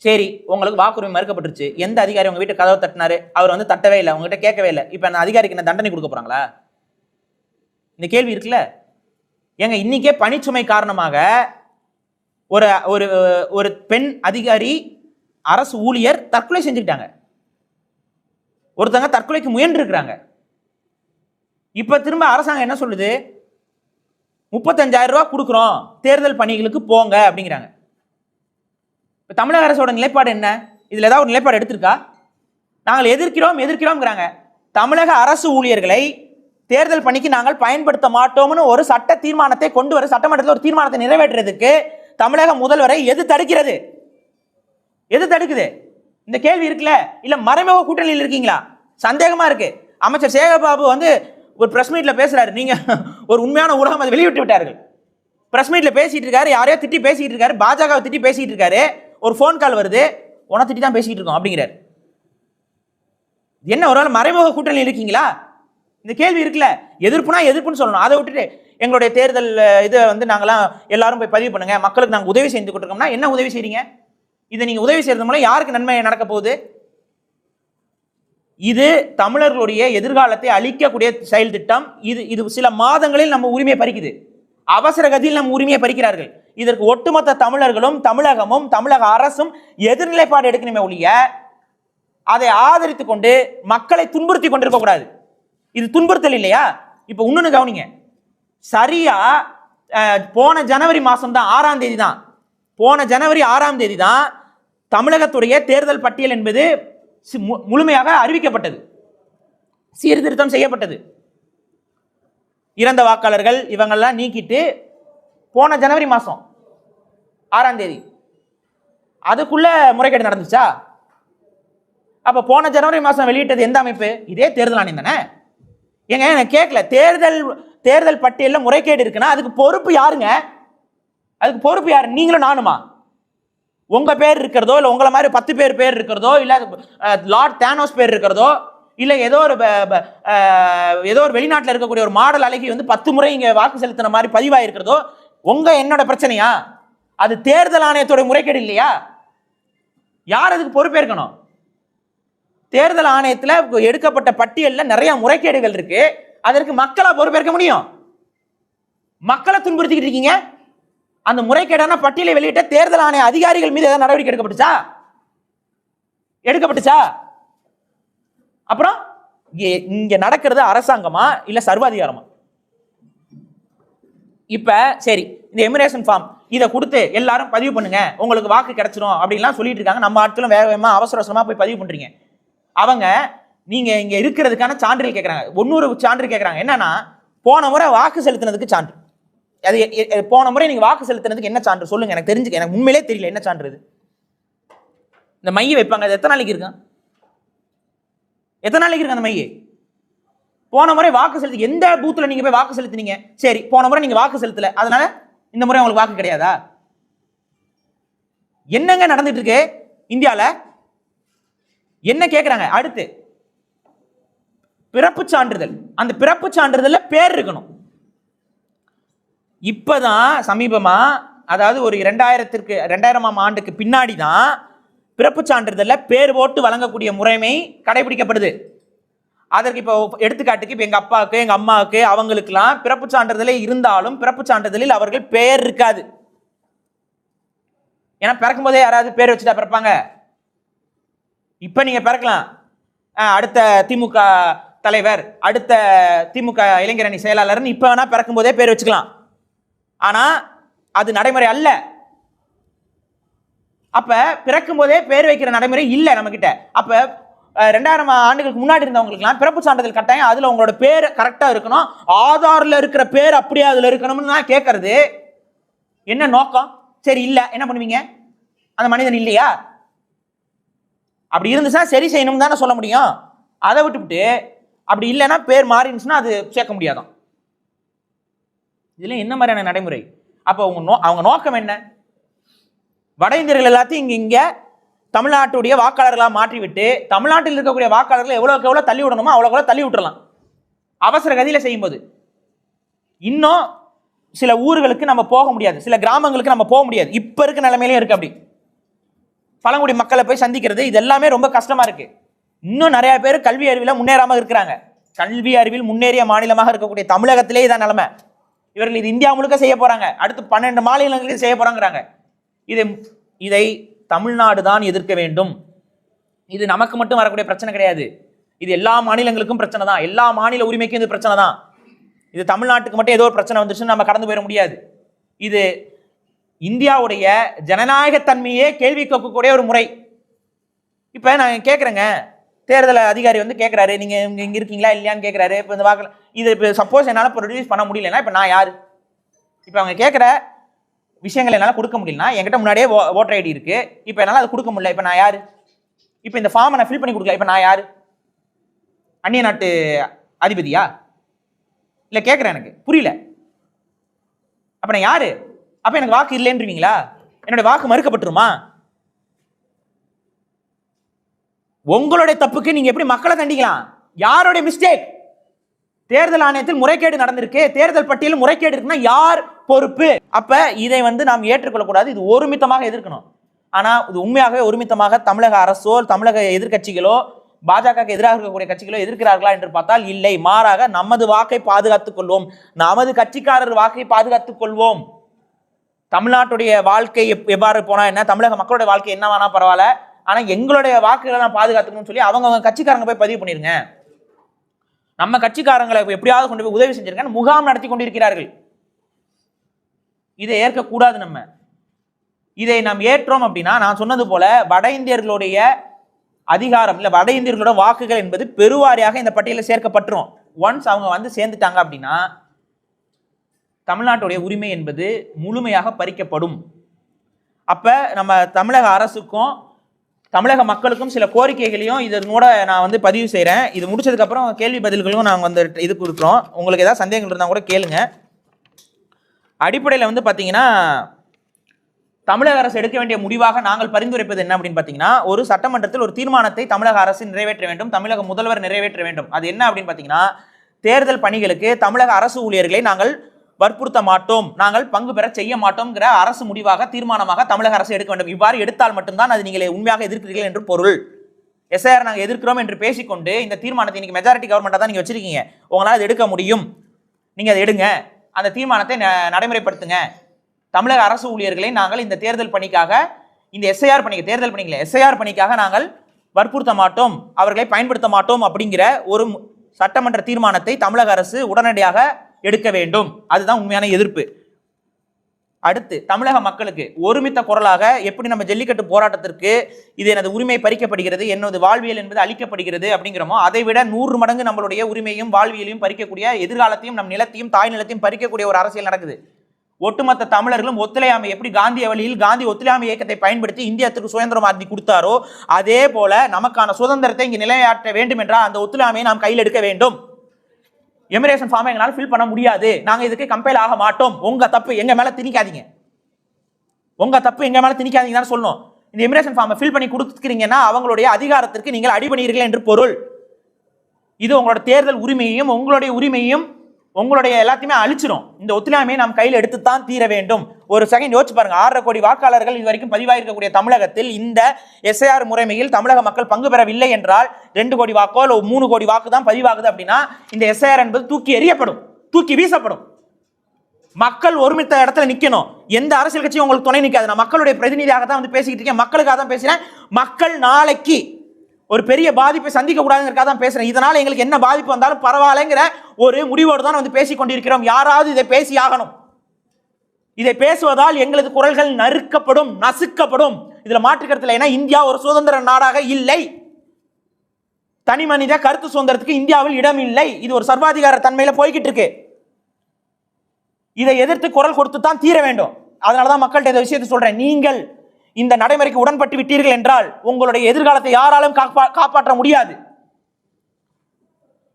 சரி, உங்களுக்கு வாக்குரிமை மறுக்கப்பட்டுருச்சு, எந்த அதிகாரி உங்கள் வீட்டு கதவை தட்டினாரு? அவர் வந்து தட்டவே இல்லை, உங்ககிட்ட கேட்கவே இல்லை. இப்போ அந்த அதிகாரிக்கு என்ன தண்டனை கொடுக்க போகிறாங்களா? இந்த கேள்வி இருக்குல்ல. ஏங்க, இன்னைக்கே பணிச்சுமை காரணமாக ஒரு ஒரு ஒரு பெண் அதிகாரி, அரசு ஊழியர் தற்கொலை செஞ்சுக்கிட்டாங்க, ஒருத்தங்க தற்கொலைக்கு முயன்று இருக்கிறாங்க. இப்ப திரும்ப அரசாங்கம் என்ன சொல்லுது, 35,000 ரூபாய் கொடுக்குறோம், தேர்தல் பணிகளுக்கு போங்க அப்படிங்கிறாங்க. இப்ப தமிழக அரசோட நிலைப்பாடு என்ன? இதுல ஏதாவது ஒரு நிலைப்பாடு எடுத்திருக்கா? நாங்கள் எதிர்க்கிறோம்ங்கிறாங்க. தமிழக அரசு ஊழியர்களை தேர்தல் பணிக்கு நாங்கள் பயன்படுத்த மாட்டோம்னு ஒரு சட்ட தீர்மானத்தை கொண்டு வர, சட்டமன்றத்தில் ஒரு தீர்மானத்தை நிறைவேற்றுறதுக்கு தமிழக முதல்வரை எது தடுக்கிறது? எது தடுக்குது? இந்த கேள்வி இருக்குல்ல. இல்ல மறைமுக கூட்டணியில் இருக்கீங்களா? சந்தேகமா இருக்கு. அமைச்சர் சேகர்பாபு வந்து ஒரு பிரஸ் மீட்ல பேசுறாரு, நீங்க ஒரு உண்மையான ஊடகம் அதை வெளியிட்டு விட்டார்கள். பிரஸ் மீட்ல பேசிட்டு இருக்காரு, யாரையோ திட்டி பேசிட்டு இருக்காரு, பாஜகவை திட்டி பேசிட்டு இருக்காரு. ஒரு போன் கால் வருது, உன திட்டி தான் பேசிட்டு இருக்கோம் அப்படிங்கிறார். என்ன ஒரு மறைமுக கூட்டணியில் இருக்கீங்களா? இந்த கேள்வி இருக்குல்ல. எதிர்ப்புன்னு சொல்லணும். அதை விட்டுட்டு எங்களுடைய தேர்தல் இதை வந்து நாங்களாம் எல்லாரும் போய் பதிவு பண்ணுங்க, மக்களுக்கு நாங்கள் உதவி செஞ்சு கொடுத்துருக்கோம்னா என்ன உதவி செய்றீங்க? இதை நீங்க உதவி செய்யறது மூலம் யாருக்கு நன்மை நடக்க போகுது? இது தமிழர்களுடைய எதிர்காலத்தை அழிக்கக்கூடிய செயல் திட்டம். இது சில மாதங்களில் நம்ம உரிமையை பறிக்குது, அவசர கதியில் நம்ம உரிமையை பறிக்கிறார்கள். இதற்கு ஒட்டுமொத்த தமிழர்களும் தமிழகமும் தமிழக அரசும் எதிர்நிலைப்பாடு எடுக்கணுமே ஒழிய அதை ஆதரித்துக் கொண்டு மக்களை துன்புறுத்தி கொண்டிருக்க கூடாது. இது துன்புறுத்தல் இல்லையா? இப்ப இன்னொன்னு கவனிங்க, சரியா போன ஜனவரி மாசம் தான் 6ஆம் தேதி தான், போன ஜனவரி 6ஆம் தேதி தான் தமிழகத்துடைய தேர்தல் பட்டியல் என்பது முழுமையாக அறிவிக்கப்பட்டது, சீர்திருத்தம் செய்யப்பட்டது. இறந்த வாக்காளர்கள் இவங்கெல்லாம் நீக்கிட்டு போன ஜனவரி மாசம் 6ஆம் தேதி அதுக்குள்ள முறைகேடு நடந்துச்சா? அப்ப போன ஜனவரி மாசம் வெளியிட்டது எந்த அமைப்பு? இதே தேர்தல் ஆணையம் தானே. ஏங்க எனக்கு கேட்கல, தேர்தல் பட்டியலில் முறைகேடு இருக்குன்னா அதுக்கு பொறுப்பு யாருங்க? அதுக்கு பொறுப்பு யாரு? நீங்களும் நானுமா? உங்க பேர் இருக்கிறதோ, இல்லை உங்களை மாதிரி 10 பேர் இருக்கிறதோ, இல்லை லார்ட் தேனோஸ் பேர் இருக்கிறதோ, இல்லை ஏதோ ஒரு வெளிநாட்டில் இருக்கக்கூடிய ஒரு மாடல் அழகி வந்து 10 முறை இங்கே வாக்கு செலுத்தின மாதிரி பதிவாயிருக்கிறதோ என்னோட பிரச்சனையா? அது தேர்தல் ஆணையத்தோட முறைகேடு இல்லையா? யார் அதுக்கு பொறுப்பேற்கணும்? தேர்தல் ஆணையத்தில் எடுக்கப்பட்ட பட்டியலில் நிறைய முறைகேடுகள் இருக்கு. அதற்கு மக்களா பொறுப்பேற்க முடியும்? மக்களை துன்புறுத்திக்கிட்டு இருக்கீங்க. அந்த முறைகேடான பட்டியலை வெளியிட்ட தேர்தல் ஆணைய அதிகாரிகள் மீது ஏதாவது நடவடிக்கை எடுக்கப்பட்டுச்சா? அப்புறம் இங்க நடக்கிறது அரசாங்கமா இல்ல சர்வாதிகாரமா? இப்ப சரி, இந்த எமிரேஷன் ஃபார்ம் இதை கொடுத்து எல்லாரும் பதிவு பண்ணுங்க, உங்களுக்கு வாக்கு கிடைச்சிடும் அப்படின்லாம் சொல்லிட்டு இருக்காங்க. நம்ம ஆட்களும் வேக வேகமா அவசர அவசரமா போய் பதிவு பண்றீங்க. அவங்க நீங்க இங்க இருக்கிறதுக்கான சான்றிதழ் கேட்கறாங்க. 100 சான்று கேட்கறாங்க. என்னன்னா, போன முறை வாக்கு செலுத்தினதுக்கு சான்று. அது போன முறை நீங்க வாக்கு செலுத்தினதுக்கு என்ன சான்று சொல்லுங்க, எனக்கு தெரிஞ்சுக்க. எனக்கு உண்மையிலே தெரியல என்ன சான்று இது. இந்த மைய வைப்பாங்க, அது எத்தனை நாளைக்கு இருக்கு? எத்தனை நாளைக்கு இருக்கு அந்த மைய? போன முறை வாக்கு செலுத்தி எந்த பூத்துல நீங்க போய் வாக்கு செலுத்தினீங்க? சரி, போன முறை நீங்க வாக்கு செலுத்தல, அதனால இந்த முறை உங்களுக்கு வாக்கு கிடையாதா? என்னங்க நடந்துட்டு இருக்கு இந்தியால? என்ன கேட்கறாங்க? அடுத்து பிறப்பு சான்றிதழ். அந்த பிறப்பு சான்றிதழ்ல பேர் இருக்கணும். இப்பதான் சமீபமா, அதாவது ஒரு 2000ஆம் ஆண்டுக்கு பின்னாடி தான் பிறப்பு சான்றிதழ்ல பேர் போட்டு வழங்கக்கூடிய முறைமை கடைபிடிக்கப்படுது. அதற்கு இப்போ எடுத்துக்காட்டுக்கு இப்போ எங்க அப்பாவுக்கு எங்க அம்மாவுக்கு அவங்களுக்குலாம் பிறப்பு சான்றிதழே இருந்தாலும் பிறப்பு சான்றிதழில் அவர்கள் பேர் இருக்காது. ஏன்னா பிறக்கும் போதே யாராவது பேர் வச்சுட்டா பிறப்பாங்க? இப்ப நீங்க பிறக்கலாம், அடுத்த திமுக தலைவர், அடுத்த திமுக இளைஞரணி செயலாளர்னு இப்ப வேணா பிறக்கும் போதே பேர் வச்சுக்கலாம். ஆனா அது நடைமுறை அல்ல. அப்ப பிறக்கும் போதே பேர் வைக்கிற நடைமுறை இல்ல நம்ம கிட்ட. அப்ப 2000 ஆண்டுகளுக்கு முன்னாடி இருந்தவங்களுக்குலாம் பிறப்பு சான்றிதழ் கட்டாயம், அதுல உங்களோட பேர் கரெக்டா இருக்கணும், ஆதார்ல இருக்கிற பேர் அப்படியே அதுல இருக்கணும்னு நான் கேட்கறது என்ன நோக்கம்? சரி, இல்ல என்ன பண்ணுவீங்க? அந்த மனிதன் இல்லையா? அப்படி இருந்துச்சா சரி செய்யணும் தானே சொல்ல முடியும். அதை விட்டுவிட்டு அப்படி இல்லைன்னா பேர் மாறிடுச்சுன்னா அது சேர்க்க முடியாதான். இதுல என்ன மாதிரியான நடைமுறை? அப்ப அவங்க நோக்கம் என்ன? வட இந்தியர்கள் எல்லாத்தையும் இங்க தமிழ்நாட்டுடைய வாக்காளர்களாக மாற்றிவிட்டு தமிழ்நாட்டில் இருக்கக்கூடிய வாக்காளர்களை எவ்வளவு தள்ளி விடணுமோ அவ்வளவு தள்ளி விட்டுறலாம் அவசர கதியில செய்யும் போது. இன்னும் சில ஊர்களுக்கு நம்ம போக முடியாது, சில கிராமங்களுக்கு நம்ம போக முடியாது. இப்ப இருக்க நிலைமையிலும் இருக்கு. அப்படி பழங்குடி மக்களை போய் சந்திக்கிறது இது எல்லாமே ரொம்ப கஷ்டமா இருக்கு. இன்னும் நிறைய பேர் கல்வி அறிவில முன்னேறாம இருக்கிறாங்க. கல்வி அறிவில் முன்னேறிய மாநிலமாக இருக்கக்கூடிய தமிழகத்திலே இதான் நிலைமை. இவர்கள் இது இந்தியா முழுக்க செய்ய போறாங்க, அடுத்து 12 மாநிலங்களுக்கு செய்ய போறாங்கிறாங்க. இதை தமிழ்நாடு தான் எதிர்க்க வேண்டும். இது நமக்கு மட்டும் வரக்கூடிய பிரச்சனை கிடையாது, இது எல்லா மாநிலங்களுக்கும் பிரச்சனை தான், எல்லா மாநில உரிமைக்கும் இது பிரச்சனை தான். இது தமிழ்நாட்டுக்கு மட்டும் ஏதோ ஒரு பிரச்சனை வந்துருச்சுன்னு நம்ம கடந்து போயிட முடியாது. இது இந்தியாவுடைய ஜனநாயக தன்மையே கேள்வி கேட்கக்கூடிய ஒரு முறை. இப்ப நான் கேட்கறேங்க, தேர்தல் அதிகாரி வந்து கேட்கிறாரு, நீங்க இங்க இருக்கீங்களா இல்லையான்னு கேட்கிறாரு. இப்போ இந்த வாக்கு இது இப்போ சப்போஸ் என்னால் ப்ரொடியூஸ் பண்ண முடியலன்னா இப்போ நான் யாரு? இப்போ அவங்க கேட்குற விஷயங்கள் என்னால் கொடுக்க முடியலன்னா, என்கிட்ட முன்னாடியே ஓட்டர் ஐடி இருக்கு, இப்போ என்னால் அதை கொடுக்க முடியல, இப்போ நான் யாரு? இப்போ இந்த ஃபார்மை நான் ஃபில் பண்ணி கொடுக்கல, இப்போ நான் யாரு? அந்நிய நாட்டு அதிபதியா? இல்லை கேட்குறேன், எனக்கு புரியல. அப்போ நான் யாரு? அப்போ எனக்கு வாக்கு இல்லைன்றீங்களா? என்னுடைய வாக்கு மறுக்கப்பட்டுருமா? உங்களுடைய தப்புக்கு நீங்க எப்படி மக்களை தண்டிக்கலாம்? யாருடைய மிஸ்டேக்? தேர்தல் ஆணையத்தில் முறைகேடு நடந்திருக்கு, தேர்தல் பட்டியலில் முறைகேடு இருக்குன்னா யார் பொறுப்பு? அப்ப இதை வந்து நாம் ஏற்றுக்கொள்ளக்கூடாது, இது ஒருமித்தமாக எதிர்க்கணும். ஆனா இது உண்மையாகவே ஒருமித்தமாக தமிழக அரசோ தமிழக எதிர்கட்சிகளோ பாஜக எதிராக இருக்கக்கூடிய கட்சிகளோ எதிர்க்கிறார்களா என்று பார்த்தால் இல்லை. மாறாக நமது வாக்கை பாதுகாத்துக் கொள்வோம், நமது கட்சிக்காரர் வாக்கை பாதுகாத்துக் கொள்வோம். தமிழ்நாட்டுடைய வாழ்க்கை எவ்வாறு போனா என்ன, தமிழக மக்களுடைய வாழ்க்கை என்னவானா பரவாயில்ல, ஆனா எங்களுடைய வாக்குகளை நான் பாதுகாத்துக்கணும்னு சொல்லி அவங்க கட்சிக்காரங்க போய் பதிவு பண்ணிருங்க. நம்ம கட்சிக்காரங்களை எப்படியாவது கொண்டு போய் உதவி செஞ்சிருக்க முகாம் நடத்தி கொண்டிருக்கிறார்கள். இதை ஏற்கக்கூடாது. நம்ம இதை நாம் ஏற்றோம் அப்படின்னா, நான் சொன்னது போல வட இந்தியர்களுடைய அதிகாரம் இல்ல வட இந்தியர்களோட வாக்குகள் என்பது பெருவாரியாக இந்த பட்டியலில் சேர்க்கப்பட்டுரும். ஒன்ஸ் அவங்க வந்து சேர்ந்துட்டாங்க அப்படின்னா தமிழ்நாட்டுடைய உரிமை என்பது முழுமையாக பறிக்கப்படும். அப்ப நம்ம தமிழக அரசுக்கும் தமிழக மக்களுக்கும் சில கோரிக்கைகளையும் இதனோட நான் வந்து பதிவு செய்கிறேன். இது முடிச்சதுக்கப்புறம் கேள்வி பதில்களும் நாங்கள் வந்து இது கொடுக்குறோம். உங்களுக்கு ஏதாவது சந்தேகங்கள் இருந்தால் கூட கேளுங்க. அடிப்படையில் வந்து பார்த்தீங்கன்னா, தமிழக அரசு எடுக்க வேண்டிய முடிவாக நாங்கள் பரிந்துரைப்பது என்ன அப்படின்னு பார்த்தீங்கன்னா, ஒரு சட்டமன்றத்தில் ஒரு தீர்மானத்தை தமிழக அரசு நிறைவேற்ற வேண்டும், தமிழக முதல்வர் நிறைவேற்ற வேண்டும். அது என்ன அப்படின்னு பார்த்தீங்கன்னா, தேர்தல் பணிகளுக்கு தமிழக அரசு ஊழியர்களை நாங்கள் வற்புறுத்த மாட்டோம், நாங்கள் பங்கு பெற செய்ய மாட்டோம்ங்கிற அரசு முடிவாக தீர்மானமாக தமிழக அரசு எடுக்க வேண்டும். இவ்வாறு எடுத்தால் மட்டும்தான் அது நீங்கள் உண்மையாக எதிர்க்கிறீர்கள் என்று பொருள். எஸ்ஐஆர் நாங்கள் எதிர்க்கிறோம் என்று பேசிக்கொண்டு இந்த தீர்மானத்தை இன்னைக்கு மெஜாரிட்டி கவர்மெண்ட்டாக தான் நீங்கள் வச்சிருக்கீங்க, உங்களால் அது எடுக்க முடியும், நீங்கள் அதை எடுங்க, அந்த தீர்மானத்தை நடைமுறைப்படுத்துங்க. தமிழக அரசு ஊழியர்களை நாங்கள் இந்த தேர்தல் பணிக்காக, இந்த எஸ்ஐஆர் பணிக்கு, தேர்தல் பணிகளை எஸ்ஐஆர் பணிக்காக நாங்கள் வற்புறுத்த மாட்டோம், அவர்களை பயன்படுத்த மாட்டோம் அப்படிங்கிற ஒரு சட்டமன்ற தீர்மானத்தை தமிழக அரசு உடனடியாக எடுக்க வேண்டும். அதுதான் உண்மையான எதிர்ப்பு. அடுத்து, தமிழக மக்களுக்கு ஒருமித்த குரலாக எப்படி நம்ம ஜல்லிக்கட்டு போராட்டத்திற்கு இது எனது உரிமை பறிக்கப்படுகிறது, எனது வாழ்வியல் என்பது அளிக்கப்படுகிறது அப்படிங்கிறோமோ, அதை விட 100 மடங்கு நம்மளுடைய உரிமையும் வாழ்வியலையும் பறிக்கக்கூடிய, எதிர்காலத்தையும் நம் நிலத்தையும் தாய் நிலத்தையும் பறிக்கக்கூடிய ஒரு அரசியல் நடக்குது. ஒட்டுமொத்த தமிழர்களும் ஒத்துழையாமை எப்படி காந்திய வழியில் காந்தி ஒத்துழையாமை இயக்கத்தை பயன்படுத்தி இந்தியாவுக்கு சுதந்திரம் ஆட்சி கொடுத்தாரோ, அதே போல நமக்கான சுதந்திரத்தை இங்கு நிலையாட்ட வேண்டும் என்றால் அந்த ஒத்துழையாமையை நாம் கையில் எடுக்க வேண்டும். எமிரேஷன் ஃபார்மை எங்களால் ஃபில் பண்ண முடியாது, நாங்கள் இதுக்கு கம்பைல் ஆக மாட்டோம், உங்க தப்பு எங்க மேல திணிக்காதீங்க, உங்க தப்பு எங்க மேல திணிக்காதீங்க தான் சொல்லணும். இந்த எமிரேஷன் ஃபார்மை ஃபில் பண்ணி கொடுத்துக்கிறீங்கன்னா அவங்களுடைய அதிகாரத்திற்கு நீங்கள் அடிபணிகிறீர்கள் என்று பொருள். இது உங்களோட தேர்தல் உரிமையையும் உங்களுடைய உரிமையையும் உங்களுடைய எல்லாத்தையுமே அழிச்சிடும். இந்த ஒத்துழையாமையை நாம் கையில் எடுத்துத்தான் தீர வேண்டும். ஒரு செகண்ட் யோசிச்சு பாருங்க, 6.5 கோடி வாக்காளர்கள் இதுவரைக்கும் பதிவாயிருக்கக்கூடிய தமிழகத்தில் இந்த எஸ்ஐஆர் முறைமையில் தமிழக மக்கள் பங்கு பெறவில்லை என்றால் 2 கோடி வாக்கோ இல்லை 3 கோடி வாக்கு தான் பதிவாகுது அப்படின்னா இந்த எஸ்ஐஆர் என்பது தூக்கி எறியப்படும், தூக்கி வீசப்படும். மக்கள் ஒருமித்த இடத்துல நிக்கணும். எந்த அரசியல் கட்சியும் உங்களுக்கு துணை நிற்காது. நான் மக்களுடைய பிரதிநிதியாக தான் வந்து பேசிக்கிட்டு இருக்கேன், மக்களுக்காக தான் பேசுறேன். மக்கள் நாளைக்கு ஒரு பெரிய பாதிப்பை சந்திக்க கூடாதுங்கிறதுக்காக தான் பேசுறேன். இதனால எங்களுக்கு என்ன பாதிப்பு வந்தாலும் பரவாயில்லைங்கிற ஒரு முடிவோடு தான் வந்து பேசிக் கொண்டிருக்கிறோம். யாராவது இதை பேசி ஆகணும். இதை பேசுவதால் எங்களது குரல்கள் நறுக்கப்படும், நசுக்கப்படும். இதுல மாற்றுக்கருத்துல, ஏன்னா இந்தியா ஒரு சுதந்திர நாடாக இல்லை. தனி மனித கருத்து சுதந்திரத்துக்கு இந்தியாவில் இடம் இல்லை. இது ஒரு சர்வாதிகார தன்மையில போய்கிட்டு இருக்கு. இதை எதிர்த்து குரல் கொடுத்து தான் தீர வேண்டும். அதனாலதான் மக்கள்கிட்ட இந்த விஷயத்தை சொல்றேன். நீங்கள் இந்த நடைமுறைக்கு உடன்பட்டு விட்டீர்கள் என்றால் உங்களுடைய எதிர்காலத்தை யாராலும் காப்பாற்ற முடியாது.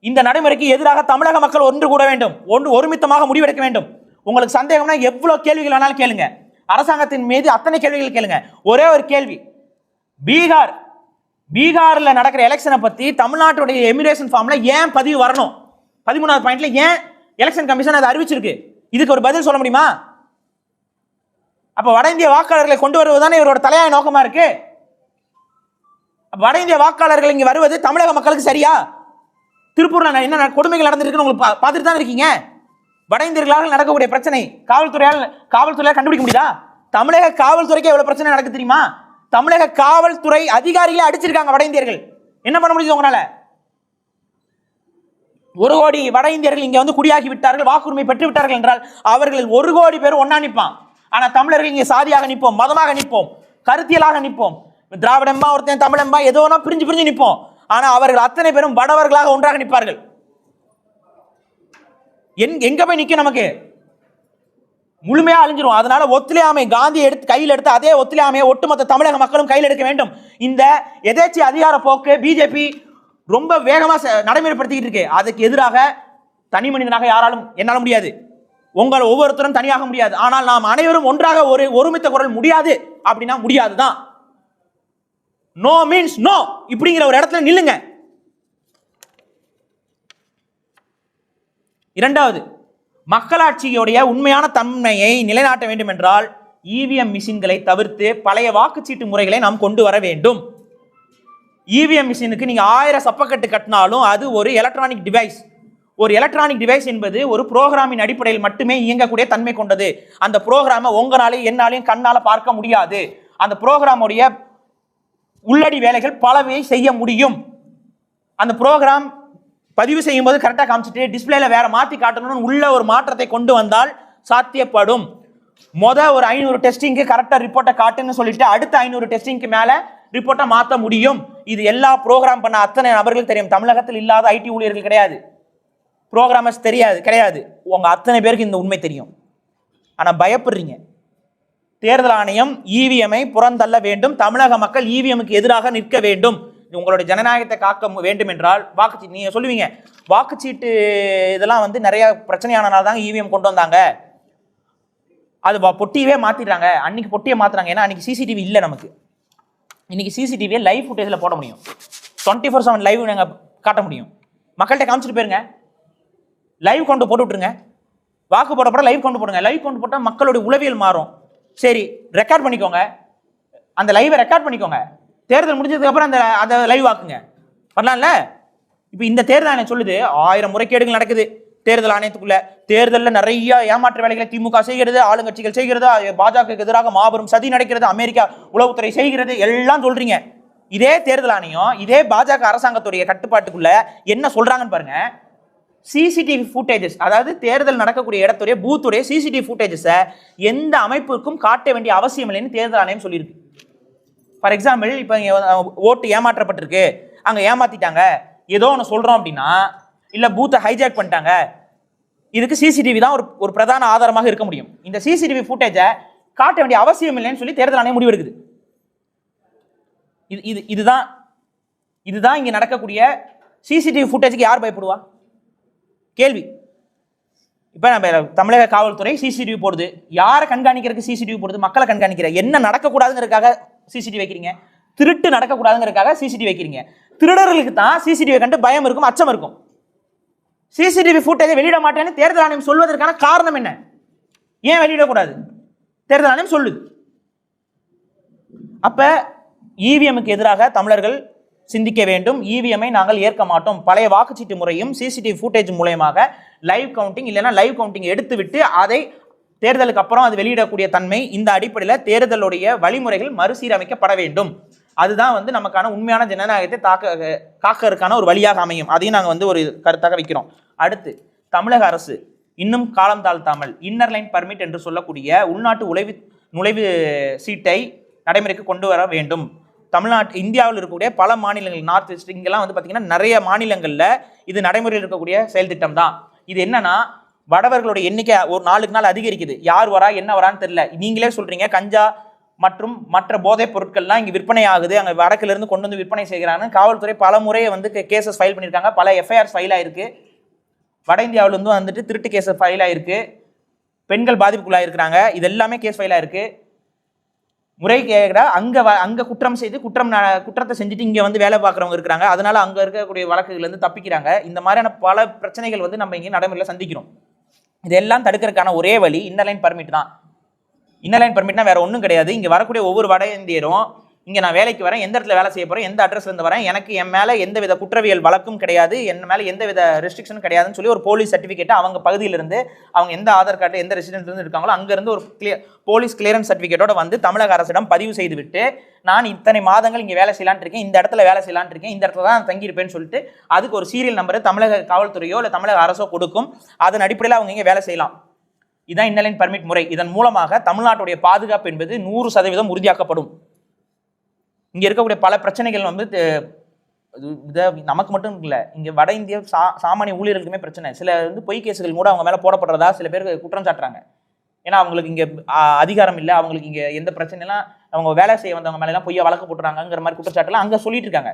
இந்த நடைமுறைக்கு எதிராக தமிழக மக்கள் ஒன்று கூட வேண்டும், ஒருமித்தமாக முடிவெடுக்க வேண்டும். உங்களுக்கு சந்தேகம்னா எவ்வளவு கேள்விகள் வேணாலும் கேளுங்க, அரசாங்கத்தின் மீது அத்தனை கேள்விகள் கேளுங்க. ஒரே ஒரு கேள்வி, பீகார்ல நடக்கிற எலெக்ஷனை பத்தி தமிழ்நாட்டுடைய எமிரேஷன் ஃபார்ம்ல ஏன் பதிவு வரணும்? 13வது பாயிண்ட்ல ஏன் எலெக்ஷன் கமிஷன் அதை அறிவிச்சிருக்கு? இதுக்கு ஒரு பதில் சொல்ல முடியுமா? அப்ப வட இந்திய வாக்காளர்களை கொண்டு வருவதுதானே இவரோட தலையாய நோக்கமா இருக்கு. வட இந்திய வாக்காளர்கள் இங்க வருவது தமிழக மக்களுக்கு சரியா? திருப்பூர்ல என்ன கொடுமைகள் நடந்திருக்குன்னு உங்களுக்கு பார்த்துட்டு தான் இருக்கீங்க. வட இந்தியர்களால் நடக்கக்கூடிய பிரச்சனை காவல்துறையால் கண்டுபிடிக்க முடியுதா? தமிழக காவல்துறைக்கு எவ்வளவு பிரச்சனை நடக்கு தெரியுமா? தமிழக காவல்துறை அதிகாரிகளே அடிச்சிருக்காங்க வட இந்தியர்கள். என்ன பண்ண முடியுது உங்களால? 1 கோடி வட இந்தியர்கள் இங்க வந்து குடியாகி விட்டார்கள், வாக்குரிமை பெற்று விட்டார்கள் என்றால் அவர்களில் 1 கோடி பேர் ஒன்னா நிற்பான். ஆனா தமிழர்கள் இங்கே சாதியாக நிற்போம், மதமாக நிற்போம், கருத்தியலாக நிற்போம், திராவிடம்பா ஒருத்தன் தமிழம்பா ஏதோ பிரிஞ்சு நிற்போம். ஆனா அவர்கள் அத்தனை பேரும் வடவர்களாக ஒன்றாக நிற்பார்கள். எங்க போய் நிக்க நமக்கு முழுமையா அழிஞ்சிரும். அதனால ஒத்துழையாமை காந்தி கையில் எடுத்து அதே ஒத்துழையாமையை ஒட்டுமொத்த தமிழக மக்களும் கையில் எடுக்க வேண்டும். இந்த எதேச்சி அதிகார போக்கு பிஜேபி ரொம்ப வேகமா நடைமுறைப்படுத்திக்கிட்டு இருக்கு. அதுக்கு எதிராக தனி மனிதனாக யாராலும் என்னால முடியாது, உங்கள் ஒவ்வொருத்தரும் தனியாக முடியாது. ஆனால் நாம் அனைவரும் ஒன்றாக ஒருமித்த குரல் முடியாது அப்படின்னா முடியாதுதான். நோ மீன்ஸ் நோ இப்படிங்கிற ஒரு இடத்துல நில்லுங்க. இரண்டாவது, மக்களாட்சியுடைய உண்மையான தன்மையை நிலைநாட்ட வேண்டும் என்றால் இவிஎம் மிஷின்களை தவிர்த்து பழைய வாக்குச்சீட்டு முறைகளை நாம் கொண்டு வர வேண்டும். இவிஎம் மிஷினுக்கு நீங்க 1000 சப்பக்கட்டு கட்டினாலும் அது ஒரு எலக்ட்ரானிக் டிவைஸ். ஒரு எலக்ட்ரானிக் டிவைஸ் என்பது ஒரு புரோகிராமின் அடிப்படையில் மட்டுமே இயங்கக்கூடிய தன்மை கொண்டது. அந்த புரோகிராமை உங்களாலையும் என்னாலையும் கண்ணால பார்க்க முடியாது. அந்த புரோகிராமுடைய உள்ளடி வேலைகள் பலவை செய்ய முடியும். அந்த புரோகிராம் பதிவு செய்யும் போது கரெக்டாக காமிச்சிட்டு டிஸ்பிளேல வேற மாற்றி காட்டணும்னு உள்ள ஒரு மாற்றத்தை கொண்டு வந்தால் சாத்தியப்படும். ஒரு 500 டெஸ்டிங்க்கு கரெக்டாக ரிப்போர்ட்டை காட்டுன்னு சொல்லிட்டு அடுத்த 500 டெஸ்டிங்க்கு மேல ரிப்போர்ட்டை மாற்ற முடியும். இது எல்லா ப்ரோக்ராம் பண்ண அத்தனை நபர்கள் தெரியும். தமிழகத்தில் இல்லாத ஐடி ஊழியர்கள் கிடையாது, ப்ரோக்ராமர்ஸ் கிடையாது. உங்க அத்தனை பேருக்கு இந்த உண்மை தெரியும். ஆனா பயப்படுறீங்க. தேர்தல் ஆணையம் இவிஎம்ஐ புறந்தள்ள வேண்டும், தமிழக மக்கள் இவிஎம்க்கு எதிராக நிற்க வேண்டும். உங்களுடைய ஜனநாயகத்தை காக்க வேண்டும் என்றால் வாக்குச்சீட்டு, நீங்க சொல்லுவீங்க வாக்குச்சீட்டு இதெல்லாம் வந்து நிறைய பிரச்சனையானனால தான் இவிஎம் கொண்டு வந்தாங்க. அது பொட்டியவே மாத்திடுறாங்க. அன்னைக்கு பொட்டியை மாத்துறாங்க, ஏன்னா அன்னைக்கு சிசிடிவி இல்லை நமக்கு. இன்னைக்கு சிசிடிவியை லைவ் ஃபுட்டேஜில் போட முடியும், 24/7 லைவ் நாங்கள் காட்ட முடியும். மக்கள்கிட்ட காமிச்சிட்டு போயிருங்க, லைவ் கொண்டு போட்டு விட்டுருங்க. வாக்கு போட லைவ் கொண்டு போடுங்க. லைவ் கொண்டு போட்டால் மக்களுடைய உளவியல் மாறும். சரி, ரெக்கார்ட் பண்ணிக்கோங்க, அந்த லைவை ரெக்கார்ட் பண்ணிக்கோங்க. தேர்தல் முடிஞ்சதுக்கு அப்புறம் அந்த லைவ் ஆக்குங்க, வரலாம்ல. இப்போ இந்த தேர்தல் ஆணையம் சொல்லுது 1000 முறைகேடுகள் நடக்குது தேர்தல் ஆணையத்துக்குள்ள. தேர்தலில் நிறைய ஏமாற்று வேலைகளை திமுக செய்கிறது, ஆளுங்கட்சிகள் செய்கிறது, பாஜகவுக்கு எதிராக மாபெரும் சதி நடக்கிறது, அமெரிக்கா உளவுத்துறை செய்கிறது, எல்லாம் சொல்றீங்க. இதே தேர்தல் ஆணையம் இதே பாஜக அரசாங்கத்துடைய கட்டுப்பாட்டுக்குள்ள என்ன சொல்றாங்கன்னு பாருங்க. சிசிடிவி ஃபுட்டேஜஸ், அதாவது தேர்தல் நடக்கக்கூடிய இடத்துடைய பூத்துடைய சிசிடிவி ஃபுட்டேஜஸை எந்த அமைப்புக்கும் காட்ட வேண்டிய அவசியம் இல்லைன்னு தேர்தல் ஆணையம் சொல்லியிருக்கு. ஃபார் எக்ஸாம்பிள், இப்போ ஓட்டு ஏமாற்றப்பட்டிருக்கு, அங்கே ஏமாத்திட்டாங்க, ஏதோ ஒன்று சொல்கிறோம் அப்படின்னா, இல்லை பூத்தை ஹைஜாக் பண்ணிட்டாங்க, இதுக்கு சிசிடிவி தான் ஒரு பிரதான ஆதாரமாக இருக்க முடியும். இந்த சிசிடிவி ஃபுட்டேஜை காட்ட வேண்டிய அவசியம் இல்லைன்னு சொல்லி தேர்தல் ஆணையம் முடிவெடுக்குது. இதுதான் இங்கே நடக்கக்கூடிய சிசிடிவி ஃபுட்டேஜுக்கு யார் பயப்படுவா? கேள்வி. இப்போ நம்ம தமிழக காவல்துறை சிசிடிவி போடுது, யாரை கண்காணிக்கிறதுக்கு சிசிடிவி போடுது? மக்களை கண்காணிக்கிற. என்ன நடக்கக்கூடாதுங்கிறதுக்காக சிசிடிவி வைக்கிறீங்க, திருட்டு நடக்கக்கூடாதுங்கிறதுக்காக சிசிடிவி வைக்கிறீங்க. திருடர்களுக்கு தான் சிசிடிவி கண்டு பயம் இருக்கும், அச்சம் இருக்கும். சிசிடிவி ஃபுட்டேஜை வெளியிட மாட்டேன்னு தேர்தல் ஆணையம் சொல்வதற்கான காரணம் என்ன? ஏன் வெளியிடக்கூடாது? தேர்தல் ஆணையம் சொல்லுது. அப்ப இவிஎம்முக்கு எதிராக தமிழர்கள் சிந்திக்க வேண்டும். இவிஎம்ஐ நாங்கள் ஏற்க மாட்டோம். பழைய வாக்குச்சீட்டு முறையும் சிசிடிவி ஃபுட்டேஜ் மூலயமாக லைவ் கவுண்டிங் இல்லைன்னா லைவ் கவுண்டிங் எடுத்து விட்டு அதை தேர்தலுக்கு அப்புறம் அது வெளியிடக்கூடிய தன்மை, இந்த அடிப்படையில் தேர்தலுடைய வழிமுறைகள் மறுசீரமைக்கப்பட வேண்டும். அதுதான் நமக்கான உண்மையான ஜனநாயகத்தை காக்கிறதுக்கான ஒரு வழியாக அமையும். அதையும் நாங்கள் ஒரு கருத்தாக வைக்கிறோம். அடுத்து, தமிழக அரசு இன்னும் காலம் தாழ்த்தாமல் இன்னர் லைன் பர்மிட் என்று சொல்லக்கூடிய உள்நாட்டு நுழைவு சீட்டை நடைமுறைக்கு கொண்டு வர வேண்டும். இந்தியாவில் இருக்கக்கூடிய பல மாநிலங்கள், நார்த் வெஸ்ட், இங்கெல்லாம் பார்த்தீங்கன்னா நிறைய மாநிலங்களில் இது நடைமுறையில் இருக்கக்கூடிய செயல் திட்டம் தான். இது என்னன்னா, வடவர்களுடைய எண்ணிக்கை ஒரு நாளுக்கு நாள் அதிகரிக்குது. யார் வரா என்ன வரான்னு தெரியல. நீங்களே சொல்றீங்க கஞ்சா மற்றும் மற்ற போதைப் பொருட்கள்லாம் இங்கே விற்பனை ஆகுது, அங்கே வடக்கிலிருந்து கொண்டு வந்து விற்பனை செய்கிறாங்க. காவல்துறை பல முறையை கேசஸ் ஃபைல் பண்ணியிருக்காங்க, பல எஃப்ஐஆர்ஸ் ஃபைல் ஆயிருக்கு. வட இந்தியாவிலேருந்து திருட்டு கேஸ் ஃபைல் ஆயிருக்கு, பெண்கள் பாதிப்புக்குள்ளாயிருக்கிறாங்க, இது எல்லாமே கேஸ் ஃபைல் ஆயிருக்கு. முறை கேட்குறா, அங்கே குற்றம் செய்து குற்றத்தை செஞ்சுட்டு இங்கே வேலை பார்க்குறவங்க இருக்கிறாங்க. அதனால அங்கே இருக்கக்கூடிய வழக்குகள்லேருந்து தப்பிக்கிறாங்க. இந்த மாதிரியான பல பிரச்சனைகள் நம்ம இங்கே நடைமுறையில் சந்திக்கிறோம். இதெல்லாம் தடுக்கிறதுக்கான ஒரே வழி இன்னர்லைன் பர்மிட் தான். இன்னர்லைன் பர்மிட்னா வேற ஒன்றும் கிடையாது. இங்கே வரக்கூடிய ஒவ்வொரு வட இந்தியரும் இங்கே நான் வேலைக்கு வரேன், எந்த இடத்துல வேலை செய்ய போகிறேன், எந்த அட்ரஸ்லேருந்து வரேன், எனக்கு என் மேலே எந்த வித குற்றவியல் வழக்கும் கிடையாது, என் மேலே எந்த வித ரெஸ்ட்ரிக்ஷனும் கிடையாதுன்னு சொல்லி ஒரு போலீஸ் சர்டிஃபிகேட்டை அவங்க பகுதியிலிருந்து, அவங்க எந்த ஆதார் கார்டு எந்த ரெசிடென்ட்லேருந்து இருக்காங்களோ அங்கேருந்து ஒரு போலீஸ் கிளியரன்ஸ் சர்டிஃபிகேட்டோட தமிழக அரசிடம் பதிவு செய்து விட்டு, நான் இத்தனை மாதங்கள் இங்கே வேலை செய்யலான் இருக்கேன், இந்த இடத்துல வேலை செய்யலான் இருக்கேன், இந்த இடத்துல தான் தங்கியிருப்பேன்னு சொல்லிட்டு அதுக்கு ஒரு சீரியல் நம்பரை தமிழக காவல்துறையோ இல்லை தமிழக அரசோ கொடுக்கும். அதன் அடிப்படையில் அவங்க இங்கே வேலை செய்யலாம். இதுதான் இன்னர்லைன் பர்மிட் முறை. இதன் மூலமாக தமிழ்நாட்டுடைய பாதுகாப்பு என்பது 100% உறுதியாக்கப்படும். இங்கே இருக்கக்கூடிய பல பிரச்சனைகள் நமக்கு மட்டும் இல்லை, இங்கே வட இந்திய சாமானிய ஊழியர்களுக்குமே பிரச்சனை. சில பொய் கேசுகள் கூட அவங்க மேலே போடப்படுறதா சில பேர் குற்றம் சாட்டுறாங்க. ஏன்னா அவங்களுக்கு இங்கே அதிகாரம் இல்லை, அவங்களுக்கு இங்கே எந்த பிரச்சனைலாம், அவங்க வேலை செய்ய வந்தவங்க மேலாம் பொய்யா வழக்கு போட்டுறாங்கிற மாதிரி குற்றச்சாட்டுலாம் அங்கே சொல்லிட்டு இருக்காங்க.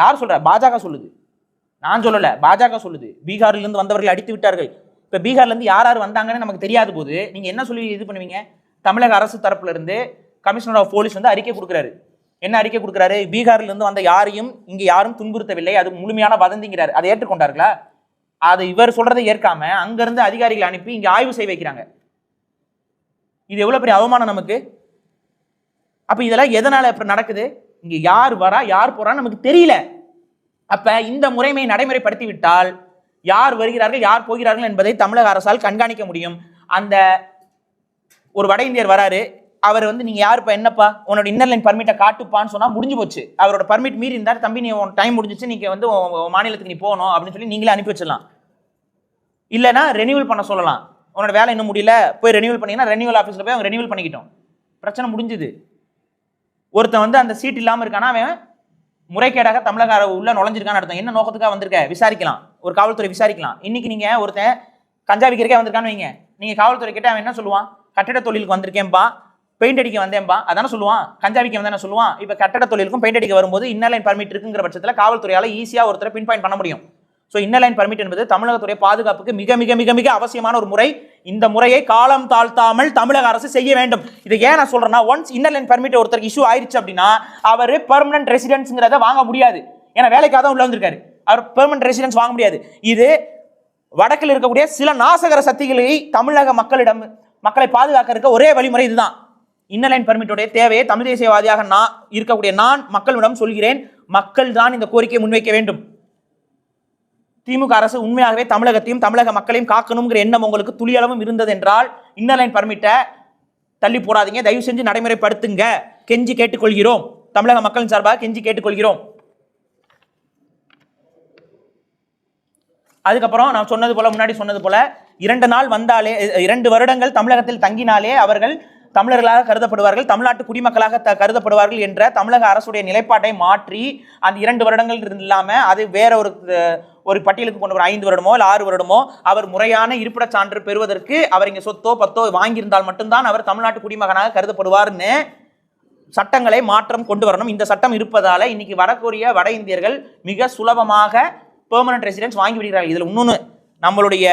யார் சொல்கிறா? பாஜக சொல்லுது, நான் சொல்லலை, பாஜக சொல்லுது. பீகாரிலிருந்து வந்தவர்கள் அடித்து விட்டார்கள். இப்போ பீகார்லேருந்து யார் யார் வந்தாங்கன்னு நமக்கு தெரியாத போது நீங்கள் என்ன சொல்லி இது பண்ணுவீங்க? தமிழக அரசு தரப்புல இருந்து கமிஷனர் ஆஃப் போலீஸ் அறிக்கை கொடுக்குறாரு. என்ன அறிக்கை கொடுக்குறாரு? பீகாரிலிருந்து வந்த யாரையும் இங்கே யாரும் துன்புறுத்தவில்லை, அது முழுமையான வதந்திங்கிறார். அதை ஏற்றுக்கொண்டார்களா? அது இவர் சொல்றதை ஏற்காம அங்கிருந்து அதிகாரிகளை அனுப்பி இங்கே ஆய்வு செய்ய வைக்கிறாங்க. இது எவ்வளவு பெரிய அவமானம் நமக்கு. அப்ப இதெல்லாம் எதனால இப்ப நடக்குது? இங்க யார் வரா யார் போறான்னு நமக்கு தெரியல. அப்ப இந்த முறைமையை நடைமுறைப்படுத்தி விட்டால் யார் வருகிறார்கள் யார் போகிறார்கள் என்பதை தமிழக அரசால் கண்காணிக்க முடியும். அந்த ஒரு வட இந்தியர் வராரு, அவர் நீங்க யாருப்பா, என்னப்பா, உன்னோட இன்னர்லைன் பர்மிட்டை காட்டுப்பான்னு சொன்னா முடிஞ்சு போச்சு. அவரோட பர்மிட் மீறி இருந்தார், தம்பி நீ டைம் முடிஞ்சிச்சு, நீங்க மாநிலத்துக்கு நீ போகணும் அப்படின்னு சொல்லி நீங்களே அனுப்பி வச்சிடலாம். இல்லைன்னா ரெனியூவல் பண்ண சொல்லலாம். உன்னோட வேலை இன்னும் முடியல, போய் ரெனியூவல் பண்ணீங்கன்னா ரெனியூவல் ஆஃபீஸில் போய் அவங்க ரெனியூவல் பண்ணிக்கிட்டோம், பிரச்சனை முடிஞ்சுது. ஒருத்தன் அந்த சீட் இல்லாமல் இருக்கானா, அவன் முறைகேடாக தமிழக உள்ள நுழைஞ்சிருக்கான்னு அர்த்தம். என்ன நோக்கத்துக்காக வந்திருக்க விசாரிக்கலாம், ஒரு காவல்துறை விசாரிக்கலாம். இன்னைக்கு நீங்க ஒருத்தன் கஞ்சா விற்கிறக்கே வந்திருக்கான்னு வைங்க, நீங்க காவல்துறை கிட்ட அவன் என்ன சொல்லுவான்? கட்டிட தொழிலுக்கு வந்திருக்கேன்பா, பெயிண்ட் அடிக்க வந்தேன்பா, அதான சொல்லுவான். கஞ்சா விற்க வந்தேன்னு சொல்லுவான். இப்போ கட்டட தொழிலுக்கும் பெயிண்ட் அடிக்க வரும்போது இன்னர்லைன் பர்மிட் இருக்குங்கிற பட்சத்தில் காவல்துறையால் ஈஸியாக ஒருத்தரை பின் பாயிண்ட் பண்ண முடியும். ஸோ இன்னர் லைன் பர்மிட் என்பது தமிழகத்துடைய பாதுகாப்புக்கு மிக மிக மிக மிக அவசியமான ஒரு முறை. இந்த முறையை காலம் தாழ்த்தாமல் தமிழக அரசு செய்ய வேண்டும். இதை ஏன் நான் சொல்றேன்னா, ஒன்ஸ் இன்னர் லைன் பர்மிட் ஒருத்தருக்கு இஷ்யூ ஆயிடுச்சு அப்படின்னா அவர் பெர்மனன்ட் ரெசிடென்ஸ்ங்கிறத வாங்க முடியாது. ஏன்னா வேலைக்காக தான் உள்ள வந்திருக்காரு, அவர் பெர்மனன்ட் ரெசிடென்ஸ் வாங்க முடியாது. இது வடக்கில் இருக்கக்கூடிய சில நாசகர சக்திகளை தமிழக மக்களை பாதுகாக்க இருக்க ஒரே வழிமுறை இதுதான். இன்னர் லைன் பர்மிட்டுடைய தேவையை தமிழ் தேசியவாதியாக இருக்கக்கூடிய நான் மக்களிடம் சொல்கிறேன். மக்கள் தான் இந்த கோரிக்கையை முன்வைக்க வேண்டும். திமுக அரசு உண்மையாகவே தமிழகத்தையும் தமிழக மக்களையும் காக்கணுங்கிற எண்ணம் உங்களுக்கு துளியளவும் இருந்தது என்றால் இன்னர் லைன் பர்மிட்டை தள்ளி போடாதீங்க, தயவு செஞ்சு நடைமுறைப்படுத்துங்க. கெஞ்சி கேட்டுக்கொள்கிறோம், தமிழக மக்களின் சார்பாக கெஞ்சி கேட்டுக்கொள்கிறோம். அதுக்கப்புறம் நான் சொன்னது போல, முன்னாடி சொன்னது போல, 2 நாள் வந்தாலே, 2 வருடங்கள் தமிழகத்தில் தங்கினாலே அவர்கள் தமிழர்களாக கருதப்படுவார்கள், தமிழ்நாட்டு குடிமக்களாக கருதப்படுவார்கள் என்ற தமிழக அரசுடைய நிலைப்பாட்டை மாற்றி அந்த 2 வருடங்கள் இல்லாமல் அது வேற ஒரு பட்டியலுக்கு கொண்டு வர 5 வருடமோ இல்லை 6 வருடமோ அவர் முறையான இருப்பிட சான்று பெறுவதற்கு அவர் இங்கே சொத்தோ பத்தோ வாங்கியிருந்தால் மட்டும்தான் அவர் தமிழ்நாட்டு குடிமகனாக கருதப்படுவார்னு சட்டங்களை மாற்றம் கொண்டு வரணும். இந்த சட்டம் இருப்பதால இன்னைக்கு வரக்கூடிய வட இந்தியர்கள் மிக சுலபமாக பெர்மனன்ட் ரெசிடென்ஸ் வாங்கி விடுகிறார்கள். இதில் இன்னொன்று, நம்மளுடைய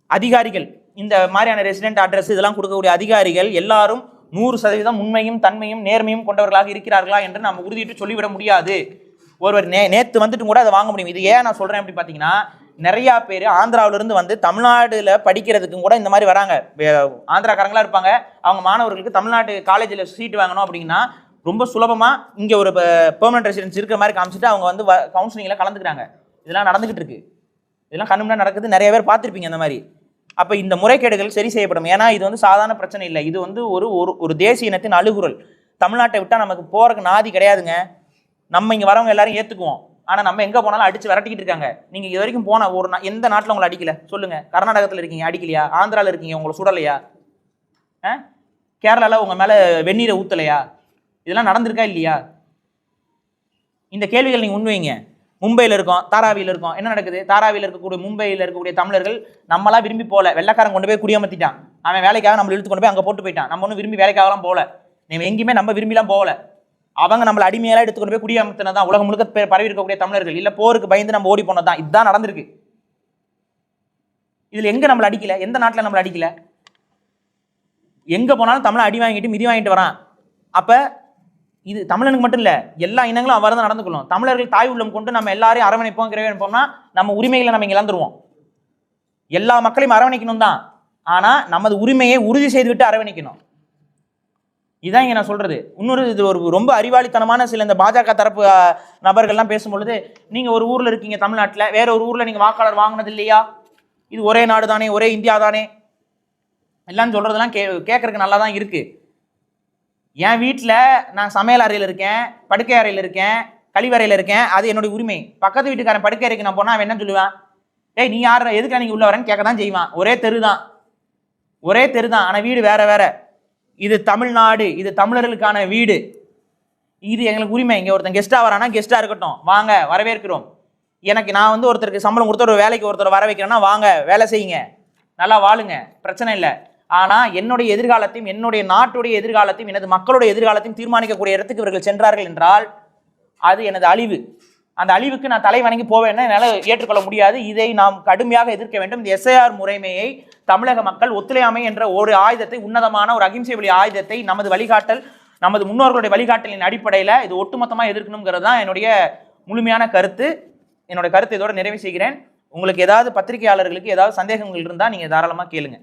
அதிகாரிகள், இந்த மாதிரியான ரெசிடென்ட் அட்ரஸ் இதெல்லாம் கொடுக்கக்கூடிய அதிகாரிகள் எல்லாரும் 100% உண்மையும் தன்மையும் நேர்மையும் கொண்டவர்களாக இருக்கிறார்களா என்று நம்ம உறுதியிட்டு சொல்லிவிட முடியாது. ஒருவர் நேற்று வந்துட்டு கூட அதை வாங்க முடியும். இது ஏன் நான் சொல்கிறேன் அப்படி பார்த்தீங்கன்னா, நிறையா பேர் ஆந்திராவிலிருந்து வந்து தமிழ்நாடுல படிக்கிறதுக்கும் கூட இந்த மாதிரி வராங்க. ஆந்திராக்காரங்களாக இருப்பாங்க, அவங்க மாணவர்களுக்கு தமிழ்நாட்டு காலேஜில் சீட் வாங்கணும் அப்படின்னா ரொம்ப சுலபமாக இங்கே ஒரு பெர்மனன்ட் ரெசிடென்ஸ் இருக்கிற மாதிரி காமிச்சிட்டு அவங்க வந்து கவுன்சிலிங்கில் கலந்துக்கிறாங்க. இதெல்லாம் நடந்துகிட்டு இருக்கு, இதெல்லாம் கண்ணுமுன்னா நடக்குது, நிறைய பேர் பார்த்துருப்பீங்க அந்த மாதிரி. அப்போ இந்த முறைகேடுகள் சரி செய்யப்படும். ஏன்னா இது வந்து சாதாரண பிரச்சனை இல்லை, இது வந்து ஒரு தேசிய இனத்தின் அழுகுரல். தமிழ்நாட்டை விட்டால் நமக்கு போகிறக்கு நாதி கிடையாதுங்க. நம்ம இங்கே வரவங்க எல்லாரும் ஏற்றுக்குவோம், ஆனால் நம்ம எங்கே போனாலும் அடித்து விரட்டிக்கிட்டு இருக்காங்க. நீங்கள் இது வரைக்கும் போன எந்த நாட்டில் உங்களை அடிக்கல சொல்லுங்கள்? கர்நாடகத்தில் இருக்கீங்க, அடிக்கலையா? ஆந்திராவில் இருக்கீங்க, உங்களை சுடலையா? கேரளாவில் உங்கள் மேலே வெந்நீரை ஊற்றலையா? இதெல்லாம் நடந்திருக்கா இல்லையா? இந்த கேள்விகள் நீங்கள் முன்வைங்க. மும்பையில் இருக்கோம், தாராவியில் இருக்கோம், என்ன நடக்குது? தாராவியில் இருக்கக்கூடிய மும்பையில் இருக்கக்கூடிய தமிழர்கள் நம்மளாம் விரும்பி போகல, வெள்ளைக்காரன் கொண்டு போய் குடியமர்த்திட்டான். அவன் வேலைக்காக நம்மளை இழுத்து கொண்டு போய் அங்கே போட்டு போயிட்டான். நம்ம ஒன்றும் விரும்பி வேலைக்காகலாம் போகல, நம்ம எங்கேயுமே நம்ம விரும்பிலாம் போகல. அவங்க நம்மளை அடிமையெல்லாம் எடுத்துக்கொண்டு போய் குடியமர்த்தினதான் உலகம் முழுக்க பரவி இருக்கக்கூடிய தமிழர்கள். இல்லை போருக்கு பயந்து நம்ம ஓடி போனதான். இதுதான் நடந்திருக்கு. இதில் எங்கே நம்மளை அடிக்கல? எந்த நாட்டில் நம்மளை அடிக்கல? எங்கே போனாலும் தமிழை அடி வாங்கிட்டு மிதி வாங்கிட்டு வரான். அப்போ இது தமிழனுக்கு மட்டும் இல்லை, எல்லா இனங்களும் அவர் தான் நடந்துக்கணும். தமிழர்கள் தாய் உள்ளம் கொண்டு நம்ம எல்லாரையும் அரவணைப்போம், கிரவணைப்போம்னா நம்ம உரிமைகளை நம்ம இங்கே இழந்துருவோம். எல்லா மக்களையும் அரவணைக்கணும் தான், ஆனால் நமது உரிமையை உறுதி செய்துவிட்டு அரவணைக்கணும். இதுதான் இங்கே நான் சொல்கிறது. இன்னொரு இது ஒரு ரொம்ப அறிவாளித்தனமான சில இந்த பாஜக தரப்பு நபர்கள்லாம் பேசும்பொழுது, நீங்கள் ஒரு ஊரில் இருக்கீங்க தமிழ்நாட்டில், வேற ஒரு ஊரில் நீங்கள் வாக்காளர் வாங்கினது இல்லையா? இது ஒரே நாடு தானே, ஒரே இந்தியா தானே எல்லாம் சொல்கிறதெல்லாம் கேட்குறதுக்கு நல்லா தான் இருக்குது. என் வீட்டில் நான் சமையல் அறையில் இருக்கேன், படுக்கை அறையில் இருக்கேன், கழிவறையில் இருக்கேன், அது என்னுடைய உரிமை. பக்கத்து வீட்டுக்காரன் படுக்கை அறைக்கு நான் போனால் அவன் என்ன சொல்லுவான்? ஏய் நீ யார், எதுக்கு நீங்கள் உள்ள வரேன்னு கேட்க தான் செய்வான். ஒரே தெரு தான், ஆனால் வீடு வேற வேற. இது தமிழ்நாடு, இது தமிழர்களுக்கான வீடு, இது எங்களுக்கு உரிமை. இங்கே ஒருத்தன் கெஸ்ட்டாக வரானா கெஸ்ட்டாக இருக்கட்டும், வாங்க வரவேற்கிறோம். எனக்கு நான் வந்து ஒருத்தருக்கு சம்பளம் கொடுத்த ஒரு வேலைக்கு ஒருத்தர் வர வைக்கிறேன்னா வாங்க வேலை செய்யுங்க, நல்லா வாழுங்க, பிரச்சனை இல்லை. ஆனால் என்னுடைய எதிர்காலத்தையும் என்னுடைய நாட்டுடைய எதிர்காலத்தையும் எனது மக்களுடைய எதிர்காலத்தையும் தீர்மானிக்கக்கூடிய இடத்துக்கு இவர்கள் சென்றார்கள் என்றால் அது எனது அழிவு. அந்த அழிவுக்கு நான் தலை வணங்கி போவேன்னா என்னால் ஏற்றுக்கொள்ள முடியாது. இதை நாம் கடுமையாக எதிர்க்க வேண்டும். இந்த எஸ்ஐஆர் முறைமையை தமிழக மக்கள் ஒத்துழையாமை என்ற ஒரு ஆயுதத்தை, உன்னதமான ஒரு அகிம்சை வழி ஆயுதத்தை நமது வழிகாட்டல், நமது முன்னோர்களுடைய வழிகாட்டலின் அடிப்படையில் இது ஒட்டுமொத்தமாக எதிர்க்கணுங்கிறது தான் என்னுடைய முழுமையான கருத்து. என்னுடைய கருத்தை இதோட நிறைவு செய்கிறேன். உங்களுக்கு ஏதாவது பத்திரிகையாளர்களுக்கு ஏதாவது சந்தேகங்கள் இருந்தால் நீங்கள் தாராளமாக கேளுங்க.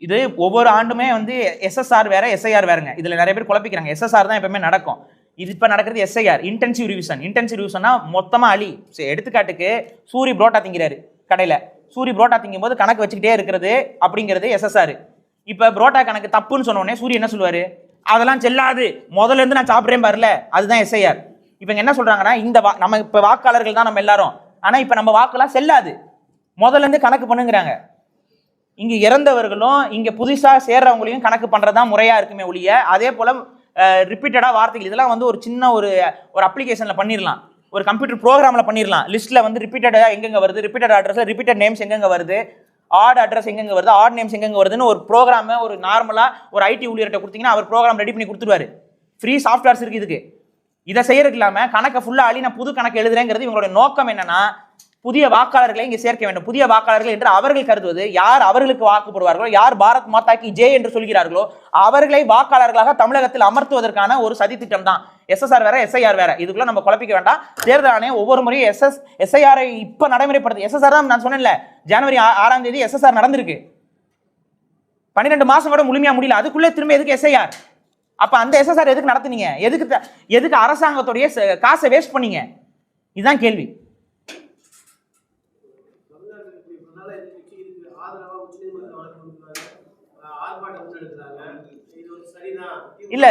இது ஒவ்வொரு ஆண்டுமே வந்து எஸ்எஸ்ஆர் வேற, எஸ்ஐஆர் வேறங்க. இதுல நிறைய பேர் குழப்பிக்கிறாங்க. எஸ்எஸ்ஆர் தான் எப்பவுமே நடக்கும், இது இப்ப நடக்கிறது எஸ்ஐஆர், இன்டென்சிவ் ரிவிஷன். இன்டென்சிவ் ரிவிஷன்னா மொத்தமா அழி. எடுத்துக்காட்டுக்கு சூரி புரோட்டா திங்கிறாரு கடையில, சூரி புரோட்டா திங்கும் போது கணக்கு வச்சுக்கிட்டே இருக்கிறது அப்படிங்கிறது எஸ்எஸ்ஆர். இப்ப புரோட்டா கணக்கு தப்புன்னு சொன்ன உடனே சூரிய என்ன சொல்லுவாரு? அதெல்லாம் செல்லாது, முதல்ல இருந்து நான் சாப்பிட்றேன் பாருல, அதுதான் எஸ்ஐஆர். இப்ப என்ன சொல்றாங்கன்னா, இந்த நம்ம இப்ப வாக்காளர்கள் தான் நம்ம எல்லாரும், ஆனா இப்ப நம்ம வாக்கெல்லாம் செல்லாது, முதல்ல இருந்து கணக்கு பண்ணுங்கிறாங்க. இங்க இறந்தவர்களும் இங்க புதுசா சேர்றவங்களையும் கணக்கு பண்றதுதான் முறையா இருக்குமே ஒழிய, அதே போல ரிப்பீட்டடா வார்த்தைகள் இதெல்லாம் வந்து ஒரு சின்ன ஒரு அப்ளிகேஷன்ல பண்ணிடலாம். ஒரு கம்ப்யூட்டர் ப்ரோக்ராமில் பண்ணிடலாம். லிஸ்ட்டில் வந்து ரிப்பீட்டடாக எங்கெங்கே வருது, ரிப்பீட்டட் அட்ரஸில் ரிப்பீட்டட் நேம்ஸ் எங்கெங்கே வருது, ஆட் அட்ரஸ் எங்கெங்கே வருது, ஆட் நேம்ஸ் எங்கெங்கே வருதுன்னு ஒரு ப்ரோக்ராமை ஒரு நார்மலாக ஒரு ஐடி ஊழியர்கிட்ட கொடுத்தீங்கன்னா அவர் ப்ரோக்ராம் ரெடி பண்ணி கொடுத்துருவாரு. ஃப்ரீ சாஃப்ட்வேர்ஸ் இருக்குது இதுக்கு. இதை செய்யறதுக்கு இல்லாமல் கணக்கை ஃபுல்லாக அழி நான் புது கணக்கு எழுதுறேங்கிறது இவங்களுடைய நோக்கம் என்னன்னா, புதிய வாக்காளர்களை இங்கே சேர்க்க வேண்டும். புதிய வாக்காளர்கள் என்று அவர்கள் கருதுவது யார் அவர்களுக்கு வாக்கு போடுவார்களோ, யார் பாரத் மாதா கி ஜெய் என்று சொல்கிறார்களோ அவர்களை வாக்காளர்களாக தமிழகத்தில் அமர்த்துவதற்கான ஒரு சதி திட்டம் தான். எஸ்எஸ்ஆர் வேற, எஸ்ஐஆர் வேற. இதுக்குள்ள நம்ம குழப்பிக்க வேண்டாம். தேர்தல் ஆணையம் ஒவ்வொரு முறையும் எஸ்ஐஆரை இப்ப நடைமுறைப்படுது. எஸ்எஸ்ஆர் தான் நான் சொன்னேன்ல, ஜனவரி 6ஆம் தேதி எஸ்எஸ்ஆர் நடந்திருக்கு. 12 மாசம் கூட முழுமையா முடியல. அதுக்குள்ளே திரும்ப எதுக்கு எஸ்ஐஆர்? அப்ப அந்த எஸ்எஸ்ஆர் எதுக்கு நடத்துனீங்க? எதுக்கு அரசாங்கத்துடைய காசை வேஸ்ட் பண்ணீங்க? இதுதான் கேள்வி. இல்ல,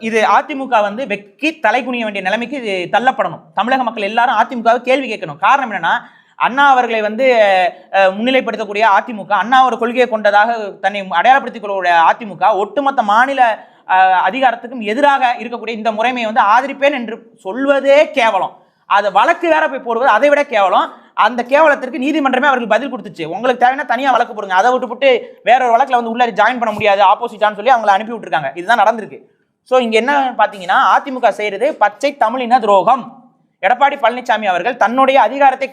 இது அதிமுக வந்து வெக்கி தலை குனிய வேண்டிய நிலைமைக்கு தள்ளப்படணும். தமிழக மக்கள் எல்லாரும் அதிமுகவை கேள்வி கேட்கணும். காரணம் என்னன்னா, அண்ணா அவர்களை வந்து முன்னிலைப்படுத்தக்கூடிய அதிமுக, அண்ணாவோட கொள்கையை கொண்டதாக தன்னை அடையாளப்படுத்திக் கொள்ளக்கூடிய அதிமுக ஒட்டுமொத்த மாநில அதிகாரத்துக்கும் எதிராக இருக்கக்கூடிய இந்த முறைமையை வந்து ஆதரிப்பேன் என்று சொல்வதே கேவலம். அதை வழக்கு வேற போய் போடுவது அதை விட கேவலம். அந்த கேவலத்திற்கு நீதிமன்றமே அவர்கள் பதில் கொடுத்துச்சு. உங்களுக்கு தேவைன்னா தனியா வழக்கு போடுங்க, அதை விட்டு வேற ஒரு வழக்குல வந்து உள்ள ஜாயின் பண்ண முடியாது ஆப்போசிட்டான்னு சொல்லி அவங்களை அனுப்பி விட்டுருக்காங்க. இதுதான் நடந்திருக்கு. ஸோ இங்க என்ன பாத்தீங்கன்னா, அதிமுக செய்யறது பச்சை தமிழின துரோகம். எடப்பாடி பழனிசாமி அவர்கள் தன்னுடைய அதிகாரத்தை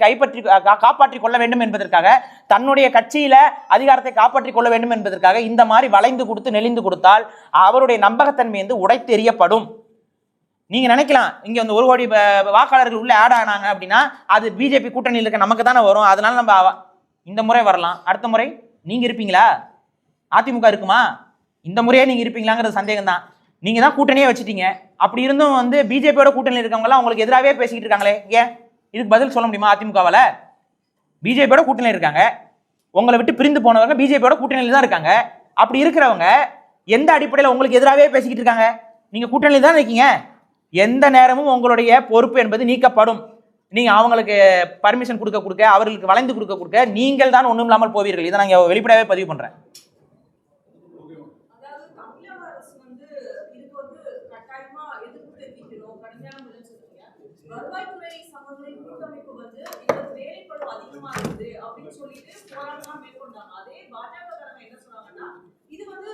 காப்பாற்றிக் கொள்ள வேண்டும் என்பதற்காக, தன்னுடைய கட்சியில அதிகாரத்தை காப்பாற்றிக் கொள்ள வேண்டும் என்பதற்காக இந்த மாதிரி வளைந்து கொடுத்து நெளிந்து கொடுத்தால் அவருடைய நம்பகத்தன்மை வந்து உடைத்தெறியப்படும். நீங்க நினைக்கலாம், இங்க வந்து 1 கோடி வாக்காளர்கள் உள்ள ஆட் ஆனாங்க அப்படின்னா அது பிஜேபி கூட்டணியில் இருக்க நமக்கு தானே வரும். அதனால நம்ம இந்த முறை வரலாம், அடுத்த முறை நீங்க இருப்பீங்களா? அதிமுக இருக்குமா? இந்த முறையே நீங்க இருப்பீங்களாங்கிறது சந்தேகம் தான். நீங்க தான் கூட்டணியே வச்சுட்டீங்க. அப்படி இருந்தும் வந்து பிஜேபியோட கூட்டணியில் இருக்கவங்கலாம் உங்களுக்கு எதிராகவே பேசிக்கிட்டு இருக்காங்களே, ஏன் இதுக்கு பதில் சொல்ல முடியுமா? அதிமுகவால பிஜேபியோட கூட்டணியில் இருக்காங்க, உங்களை விட்டு பிரிந்து போனவங்க பிஜேபியோட கூட்டணியில் தான் இருக்காங்க. அப்படி இருக்கிறவங்க எந்த அடிப்படையில் உங்களுக்கு எதிராகவே பேசிக்கிட்டு இருக்காங்க? நீங்க கூட்டணியில் தான் இருக்கீங்க. எந்த நேரமும் உங்களுடைய பொறுப்பு என்பது நீக்கப்படும். நீங்க அவங்களுக்கு பர்மிஷன் கொடுக்க அவர்களுக்கு வளைந்து கொடுக்க நீங்கள் தான் ஒண்ணும் இல்லாமல் போவீர்கள். இதை நான் வெளிப்படையாவே பதிவு பண்றேன். இது வந்து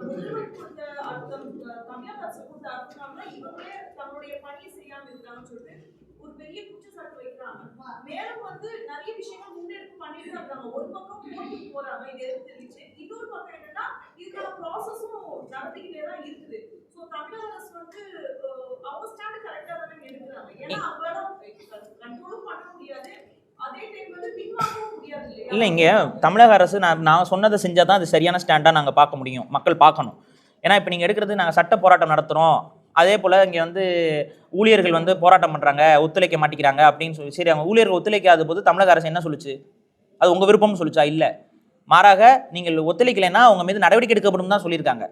முதல்வர் கொடுத்த அர்த்தம், தமிழக அரசு கொடுத்த அர்த்தம்னா இவங்களே தங்களுடைய பணியை செய்யாம இருக்காங்கன்னு சொல்லிட்டு ஒரு பெரிய குற்றச்சாட்டு வைக்கிறாங்க. மேலும் வந்து நிறைய விஷயங்கள் முன்னெடுப்பு பண்ணிட்டு இருக்காங்க. ஒரு பக்கம் போட்டு போறாங்க, இது எடுத்து தெரிவிச்சு. இன்னொரு பக்கம் என்னன்னா, இதுக்கான ப்ராசஸும் நடத்திக்கிட்டே தான் இருக்குது. ஸோ தமிழக அரசு வந்து அவங்க ஸ்டாண்ட் கரெக்டா தானே எடுக்கிறாங்க. ஏன்னா அவங்களால கண்ட்ரோலும் பண்ண முடியாது, அதே டைம் வந்து பின்வாங்கவும் முடியாது இல்லையா? இல்லை, இங்கே தமிழக அரசு நான் சொன்னதை செஞ்சால் தான் அது சரியான ஸ்டாண்டாக நாங்கள் பார்க்க முடியும், மக்கள் பார்க்கணும். ஏன்னா இப்போ நீங்கள் எடுக்கிறது நாங்கள் சட்ட போராட்டம் நடத்துகிறோம், அதே போல் இங்கே வந்து ஊழியர்கள் வந்து போராட்டம் பண்ணுறாங்க, ஒத்துழைக்க மாட்டேங்கிறாங்க அப்படின்னு சொல்லி, சரி அவங்க ஊழியர்கள் ஒத்துழைக்காத போது தமிழக அரசு என்ன சொல்லுச்சு? அது உங்கள் விருப்பம்னு சொல்லிச்சா? இல்லை, மாறாக நீங்கள் ஒத்துழைக்கலைன்னா அவங்க மீது நடவடிக்கை எடுக்கப்படும் தான் சொல்லியிருக்காங்க.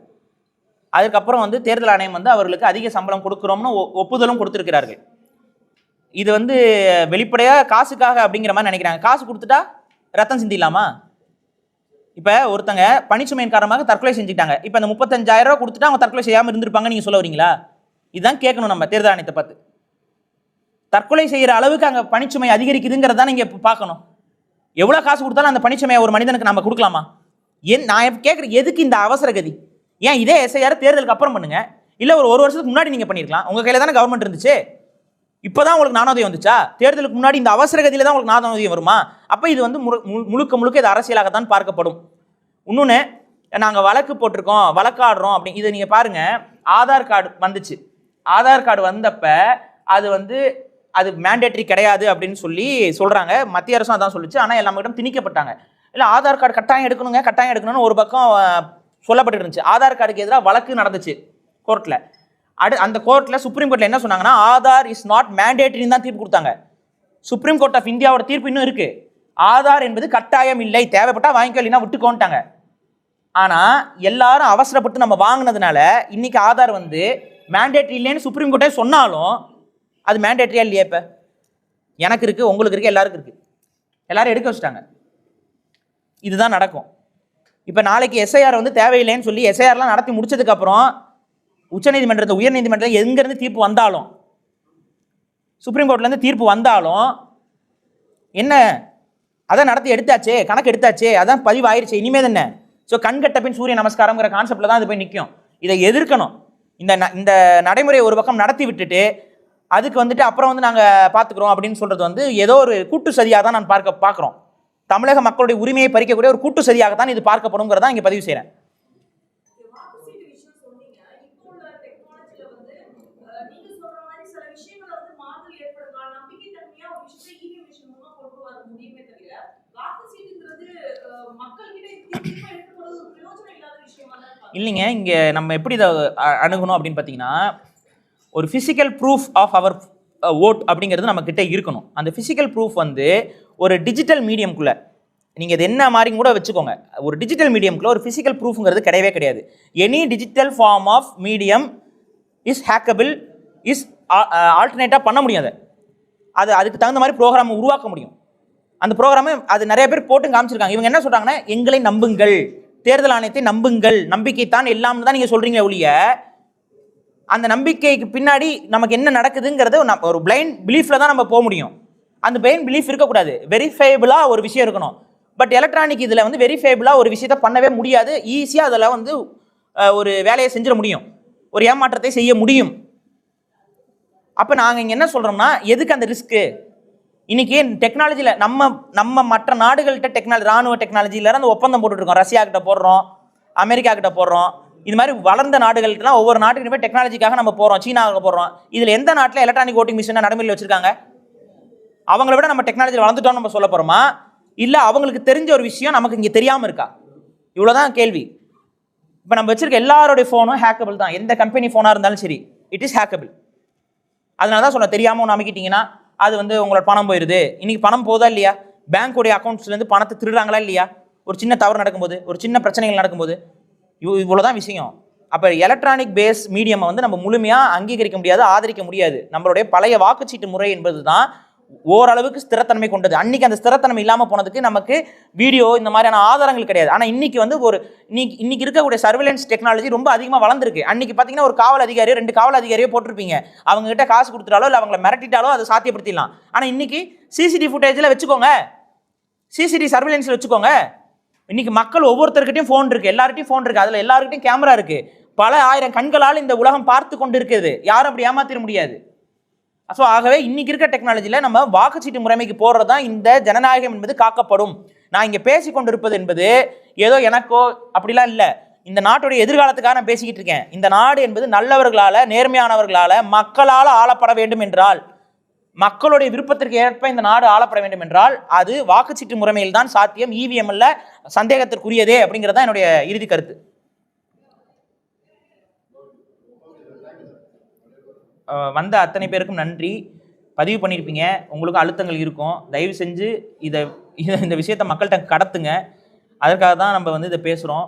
அதுக்கப்புறம் வந்து தேர்தல் ஆணையம் வந்து அவர்களுக்கு அதிக சம்பளம் கொடுக்குறோம்னு ஒப்புதலும் கொடுத்துருக்கிறார்கள். இது வந்து வெளிப்படையாக காசுக்காக அப்படிங்கிற மாதிரி நினைக்கிறாங்க. காசு கொடுத்துட்டா ரத்தம் சிந்திடலாமா? இப்போ ஒருத்தங்க பணிச்சுமையின் காரணமாக தற்கொலை செஞ்சுட்டாங்க. இப்போ அந்த 35,000 ரூபா கொடுத்துட்டு அவங்க தற்கொலை செய்யாமல் இருந்திருப்பாங்க நீங்கள் சொல்ல வரீங்களா? இதுதான் கேட்கணும் நம்ம தேர்தல் ஆணையத்தை பார்த்து. தற்கொலை செய்கிற அளவுக்கு அங்கே பணிச்சுமை அதிகரிக்குதுங்கிறத தான் நீங்கள் பார்க்கணும். எவ்வளோ காசு கொடுத்தாலும் அந்த பணிச்சுமையை ஒரு மனிதனுக்கு நம்ம கொடுக்கலாமா? நான் கேட்குறேன், எதுக்கு இந்த அவசர கதி? ஏன் இதே எஸ்ஐஆர் தேர்தலுக்கு அப்புறம் பண்ணுங்க, இல்லை ஒரு வருஷத்துக்கு முன்னாடி நீங்கள் பண்ணியிருக்கலாம். உங்கள் கையில் தானே கவர்மெண்ட் இருந்துச்சு. இப்போதான் உங்களுக்கு நாணோதயம் வந்துச்சா? தேர்தலுக்கு முன்னாடி இந்த அவசர கதியில தான் உங்களுக்கு நாணோதயம் வருமா? அப்போ இது வந்து முழுக்க இது அரசியலாகத்தான் பார்க்கப்படும். இன்னொன்று, நாங்கள் வழக்கு போட்டிருக்கோம், வழக்காடுறோம் அப்படி, இதை நீங்கள் பாருங்க. ஆதார் கார்டு வந்துச்சு, ஆதார் கார்டு வந்தப்ப அது மேண்டேட்டரி கிடையாது அப்படின்னு சொல்லி சொல்றாங்க. மத்திய அரசும் அதான் சொல்லிச்சு. ஆனால் எல்லா மக்களும் திணிக்கப்பட்டாங்க. இல்லை, ஆதார் கார்டு கட்டாயம் எடுக்கணும்னு ஒரு பக்கம் சொல்லப்பட்டு இருந்துச்சு. ஆதார் கார்டுக்கு எதிராக வழக்கு நடந்துச்சு கோர்ட்டில். அந்த கோர்ட்டில் சுப்ரீம் கோர்ட்டில் என்ன சொன்னாங்கன்னா, ஆதார் இஸ் நாட் மேண்டேட்டரின்னு தான் தீர்ப்பு கொடுத்தாங்க. சுப்ரீம் கோர்ட் ஆஃப் இந்தியாவோட தீர்ப்பு இன்னும் இருக்கு. ஆதார் என்பது கட்டாயம் இல்லை, தேவைப்பட்டா வாங்கிக்கோ, இல்லைன்னா விட்டுக்கோன்ட்டாங்க. ஆனால் எல்லாரும் அவசரப்பட்டு நம்ம வாங்கினதுனால இன்னைக்கு ஆதார் வந்து மேண்டேட்டரி இல்லைன்னு சுப்ரீம் கோர்ட்டே சொன்னாலும் அது மேண்டேட்டரியா இல்லையா? இப்போ எனக்கு இருக்கு, உங்களுக்கு இருக்கு, எல்லாருக்கும் இருக்கு, எல்லாரும் எடுக்க வச்சுட்டாங்க. இதுதான் நடக்கும். இப்போ நாளைக்கு எஸ்ஐஆர் வந்து தேவையில்லைன்னு சொல்லி எஸ்ஐஆர்லாம் நடத்தி முடிச்சதுக்கு அப்புறம் உச்சநீதிமன்றத்தை, உயர்நீதிமன்றத்தை எங்கிருந்து தீர்ப்பு வந்தாலும் சுப்ரீம் கோர்ட்லேருந்து தீர்ப்பு வந்தாலும் என்ன, அதான் நடத்தி எடுத்தாச்சே, கணக்கு எடுத்தாச்சே, அதான் பதிவு ஆயிடுச்சு, இனிமேல் என்ன? ஸோ கண்கட்ட பின் சூரிய நமஸ்காரங்கிற கான்செப்டில் தான் அது போய் நிற்கும். இதை எதிர்க்கணும். இந்த நடைமுறையை ஒரு பக்கம் நடத்தி விட்டுட்டு அதுக்கு வந்துட்டு அப்புறம் வந்து நாங்கள் பார்த்துக்குறோம் அப்படின்னு சொல்கிறது வந்து ஏதோ ஒரு கூட்டு சதியாக தான் நான் பார்க்குறோம். தமிழக மக்களுடைய உரிமையை பறிக்கக்கூடிய ஒரு கூட்டு சதியாக தான் இது பார்க்கப்படுங்கிறதா இங்கே பதிவு செய்கிறேன். இல்லைங்க, இங்கே நம்ம எப்படி இதை அணுகணும் அப்படின்னு பார்த்தீங்கன்னா, ஒரு ஃபிசிக்கல் ப்ரூஃப் ஆஃப் அவர் ஓட் அப்படிங்கிறது நம்மக்கிட்ட இருக்கணும். அந்த ஃபிசிக்கல் ப்ரூஃப் வந்து ஒரு டிஜிட்டல் மீடியம்குள்ளே நீங்கள் இது என்ன மாதிரி கூட வச்சுக்கோங்க. ஒரு டிஜிட்டல் மீடியம்குள்ளே ஒரு ஃபிசிக்கல் ப்ரூஃப்ங்கிறது கிடையவே கிடையாது. Any digital form of medium is hackable, is ஆல்டர்னேட்டாக பண்ண முடியாது. அதுக்கு தகுந்த மாதிரி ப்ரோக்ராம் உருவாக்க முடியும். அந்த ப்ரோக்ராமை அது நிறைய பேர் போட்டு காமிச்சிருக்காங்க. இவங்க என்ன சொல்கிறாங்கன்னா, எங்களை நம்புங்கள், தேர்தல் ஆணையத்தை நம்புங்கள், நம்பிக்கைத்தான் எல்லாம் தான் நீங்கள் சொல்கிறீங்க ஒழிய அந்த நம்பிக்கைக்கு பின்னாடி நமக்கு என்ன நடக்குதுங்கிறது ஒரு பிளைண்ட் பிலீஃபில் தான் நம்ம போக முடியும். அந்த பிளைண்ட் பிலீஃப் இருக்கக்கூடாது, வெரிஃபைபிளாக ஒரு விஷயம் இருக்கணும். பட் எலக்ட்ரானிக் இதில் வந்து வெரிஃபைபிளாக ஒரு விஷயத்தை பண்ணவே முடியாது. ஈஸியாக அதில் வந்து ஒரு வேலையை செஞ்சிட முடியும், ஒரு ஏமாற்றத்தை செய்ய முடியும். அப்போ நாங்கள் இங்கே என்ன சொல்கிறோம்னா, எதுக்கு அந்த ரிஸ்க்கு? இன்றைக்கி டெக்னாலஜியில் நம்ம மற்ற நாடுகள்கிட்ட டெக்னாலஜி, ராணுவ டெக்னாலஜியில் அந்த ஒப்பந்தம் போட்டுட்ருக்கோம். ரஷ்யா கிட்ட போடுறோம், அமெரிக்கா கிட்ட போடுறோம். இது மாதிரி வளர்ந்த நாடுகள்லாம் ஒவ்வொரு நாட்டுக்கு போய் டெக்னாலஜிக்காக நம்ம போகிறோம், சீனாவுக்கு போடுறோம். இதில் எந்த நாட்டில் எலக்ட்ரானிக் ஓட்டிங் மிஷினை நடைமுறையில் வச்சுருக்காங்க? அவங்கள விட நம்ம டெக்னாலஜி வளர்ந்துட்டோம்னு நம்ம சொல்ல போகிறோமா, இல்லை அவங்களுக்கு தெரிஞ்ச ஒரு விஷயம் நமக்கு இங்கே தெரியாமல் இருக்கா? இவ்வளோதான் கேள்வி. இப்போ நம்ம வச்சுருக்க எல்லாருடைய ஃபோனும் ஹேக்கபிள் தான். எந்த கம்பெனி ஃபோனாக இருந்தாலும் சரி, இட் இஸ் ஹேக்கபிள். அதனால தான் சொல்ல, தெரியாமல் ஒன்று அமைக்கிட்டிங்கன்னா அது வந்து உங்களோட பணம் போயிடுது. இன்றைக்கி பணம் போதா இல்லையா? பேங்க்குடைய அக்கௌண்ட்ஸ்லேருந்து பணத்தை திருடுறாங்களா இல்லையா? ஒரு சின்ன தவறு நடக்கும்போது, ஒரு சின்ன பிரச்சனைகள் நடக்கும்போது, இவ்வளோதான் விஷயம். அப்போ எலக்ட்ரானிக் பேஸ் மீடியமை வந்து நம்ம முழுமையாக அங்கீகரிக்க முடியாது, ஆதரிக்க முடியாது. நம்மளுடைய பழைய வாக்குச்சீட்டு முறை என்பது தான் ஓரளவுக்கு ஸ்திரத்தன்மை கொண்டது. அன்றைக்கி அந்த ஸ்திரத்தன்மை இல்லாமல் போனதுக்கு நமக்கு வீடியோ இந்த மாதிரியான ஆதாரங்கள் கிடையாது. ஆனால் இன்றைக்கி வந்து இன்னைக்கு இருக்கக்கூடிய சர்வேலன்ஸ் டெக்னாலஜி ரொம்ப அதிகமாக வளர்ந்துருக்கு. அன்றைக்கி பார்த்தீங்கன்னா ஒரு காவல் அதிகாரியோ 2 காவல் அதிகாரியோ போட்டிருப்பீங்க, அவங்ககிட்ட காசு கொடுத்துட்டாலோ இல்லை அவங்களை மிரட்டிட்டாலோ அதை சாத்தியப்படுத்திடலாம். ஆனால் இன்றைக்கி சிசிடிவி ஃபுட்டேஜில் வச்சுக்கோங்க, சிசிடிவி சர்வேலன்ஸில் வச்சுக்கோங்க. இன்றைக்கி மக்கள் ஒவ்வொருத்தருக்கிட்டையும் ஃபோன் இருக்குது, எல்லார்கிட்டையும் ஃபோன் இருக்குது, அதில் எல்லாருக்கிட்டையும் கேமரா இருக்குது. பல ஆயிரம் கண்களால் இந்த உலகம் பார்த்து கொண்டு இருக்குது. யாரும் அப்படி ஏமாத்திட முடியாது. ஸோ ஆகவே இன்றைக்கி இருக்க டெக்னாலஜியில் நம்ம வாக்குச்சீட்டு முறைமைக்கு போடுறது தான் இந்த ஜனநாயகம் என்பது காக்கப்படும். நான் இங்கே பேசி கொண்டு இருப்பது என்பது ஏதோ எனக்கோ அப்படிலாம் இல்லை, இந்த நாட்டுடைய எதிர்காலத்துக்காக நான் பேசிக்கிட்டு இருக்கேன். இந்த நாடு என்பது நல்லவர்களால், நேர்மையானவர்களால், மக்களால் ஆளப்பட வேண்டும் என்றால், மக்களுடைய விருப்பத்திற்கு ஏற்ப இந்த நாடு ஆளப்பட வேண்டும் என்றால் அது வாக்குச்சீட்டு முறைமையில் தான் சாத்தியம். இவிஎம்ல சந்தேகத்திற்குரியதே அப்படிங்கிறது தான் என்னுடைய இறுதி கருத்து. வந்த அத்தனை பேருக்கும் நன்றி. பதிவு பண்ணியிருப்பீங்க, உங்களுக்கும் அழுத்தங்கள் இருக்கும். தயவு செஞ்சு இந்த விஷயத்தை மக்கள்கிட்ட கடத்துங்க. அதற்காக தான் நம்ம வந்து இதை பேசுகிறோம்.